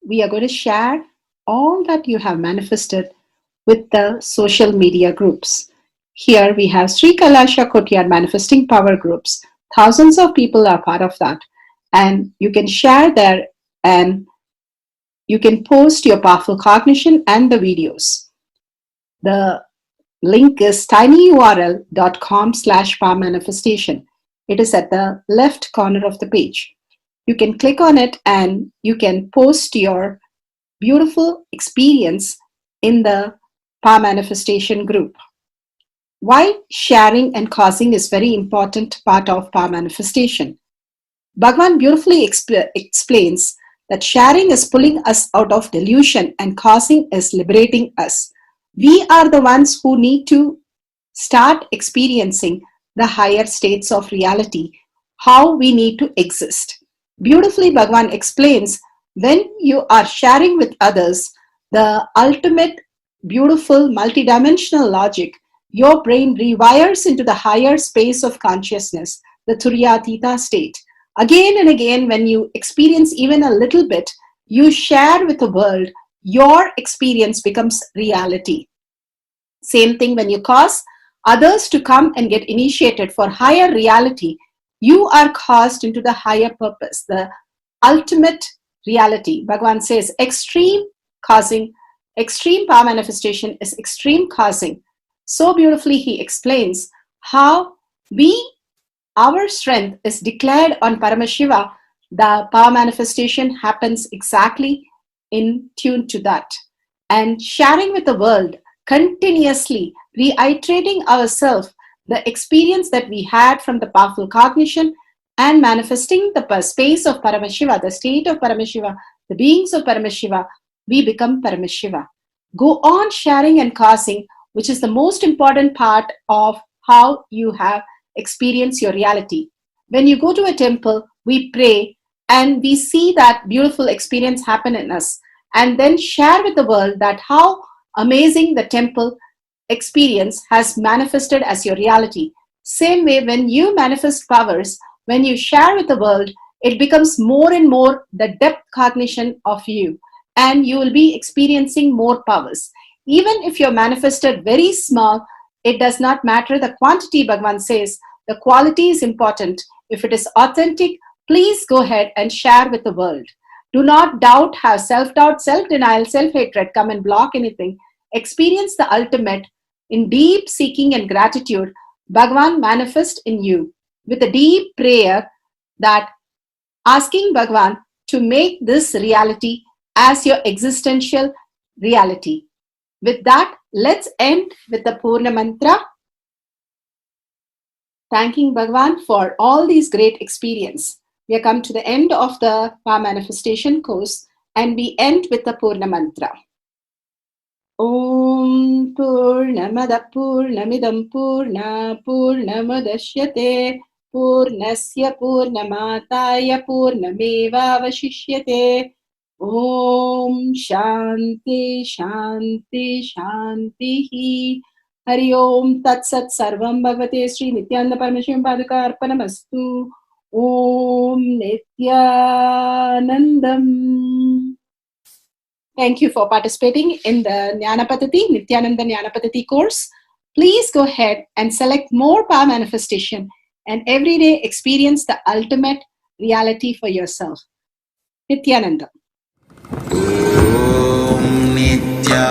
we are going to share all that you have manifested with the social media groups. Here we have Sri Kailasha Kotiyar manifesting power groups. Thousands of people are part of that. And you can share there and you can post your powerful cognition and the videos. The link is tinyurl.com/power manifestation. It is at the left corner of the page. You can click on it and you can post your beautiful experience in the power manifestation group. Why sharing and causing is very important part of power manifestation. Bhagavan beautifully explains that sharing is pulling us out of delusion and causing is liberating us. We are the ones who need to start experiencing the higher states of reality, how we need to exist. Beautifully, Bhagavan explains when you are sharing with others the ultimate beautiful multidimensional logic, your brain rewires into the higher space of consciousness, the Turyatita state. Again and again, when you experience even a little bit, you share with the world, your experience becomes reality. Same thing when you cause others to come and get initiated for higher reality, you are caused into the higher purpose, the ultimate reality. Bhagavan says extreme causing, extreme power manifestation is extreme causing. So beautifully he explains how our strength is declared on Paramashiva. The power manifestation happens exactly in tune to that. And sharing with the world, continuously reiterating ourselves the experience that we had from the powerful cognition and manifesting the space of Paramashiva, the state of Paramashiva, the beings of Paramashiva, we become Paramashiva. Go on sharing and causing, which is the most important part of how you have experienced your reality. When you go to a temple, we pray and we see that beautiful experience happen in us. and then share with the world that how amazing the temple experience has manifested as your reality. Same way, when you manifest powers, when you share with the world, it becomes more and more the depth cognition of you, and you will be experiencing more powers. Even if you're manifested very small, it does not matter the quantity, Bhagavan says. The quality is important. If it is authentic, please go ahead and share with the world. Do not doubt, have self-doubt, self-denial, self-hatred come and block anything. Experience the ultimate in deep seeking and gratitude. Bhagavan manifest in you with a deep prayer, that asking Bhagavan to make this reality as your existential reality. With that, let's end with the Purna Mantra, thanking Bhagavan for all these great experience. We have come to the end of the Power Manifestation course, and we end with the Purna Mantra. Om Purnamada Purnamidam Purna Purnamudashyate Purnasya Purnamataya Purnameva Vashishyate. Om Shanti Shanti Shanti. Hari Om Tat Sat Sarvam Bhagavate Sri Nityananda Parameshwaram Padaka Arpanamastu. Om Nityanandam. Thank you for participating in the Jnanapaddhati, Nityananda Jnanapaddhati course. Please go ahead and select more power manifestation and every day experience the ultimate reality for yourself. Nityananda. Om Nityananda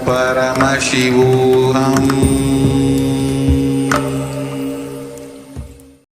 Paramashivu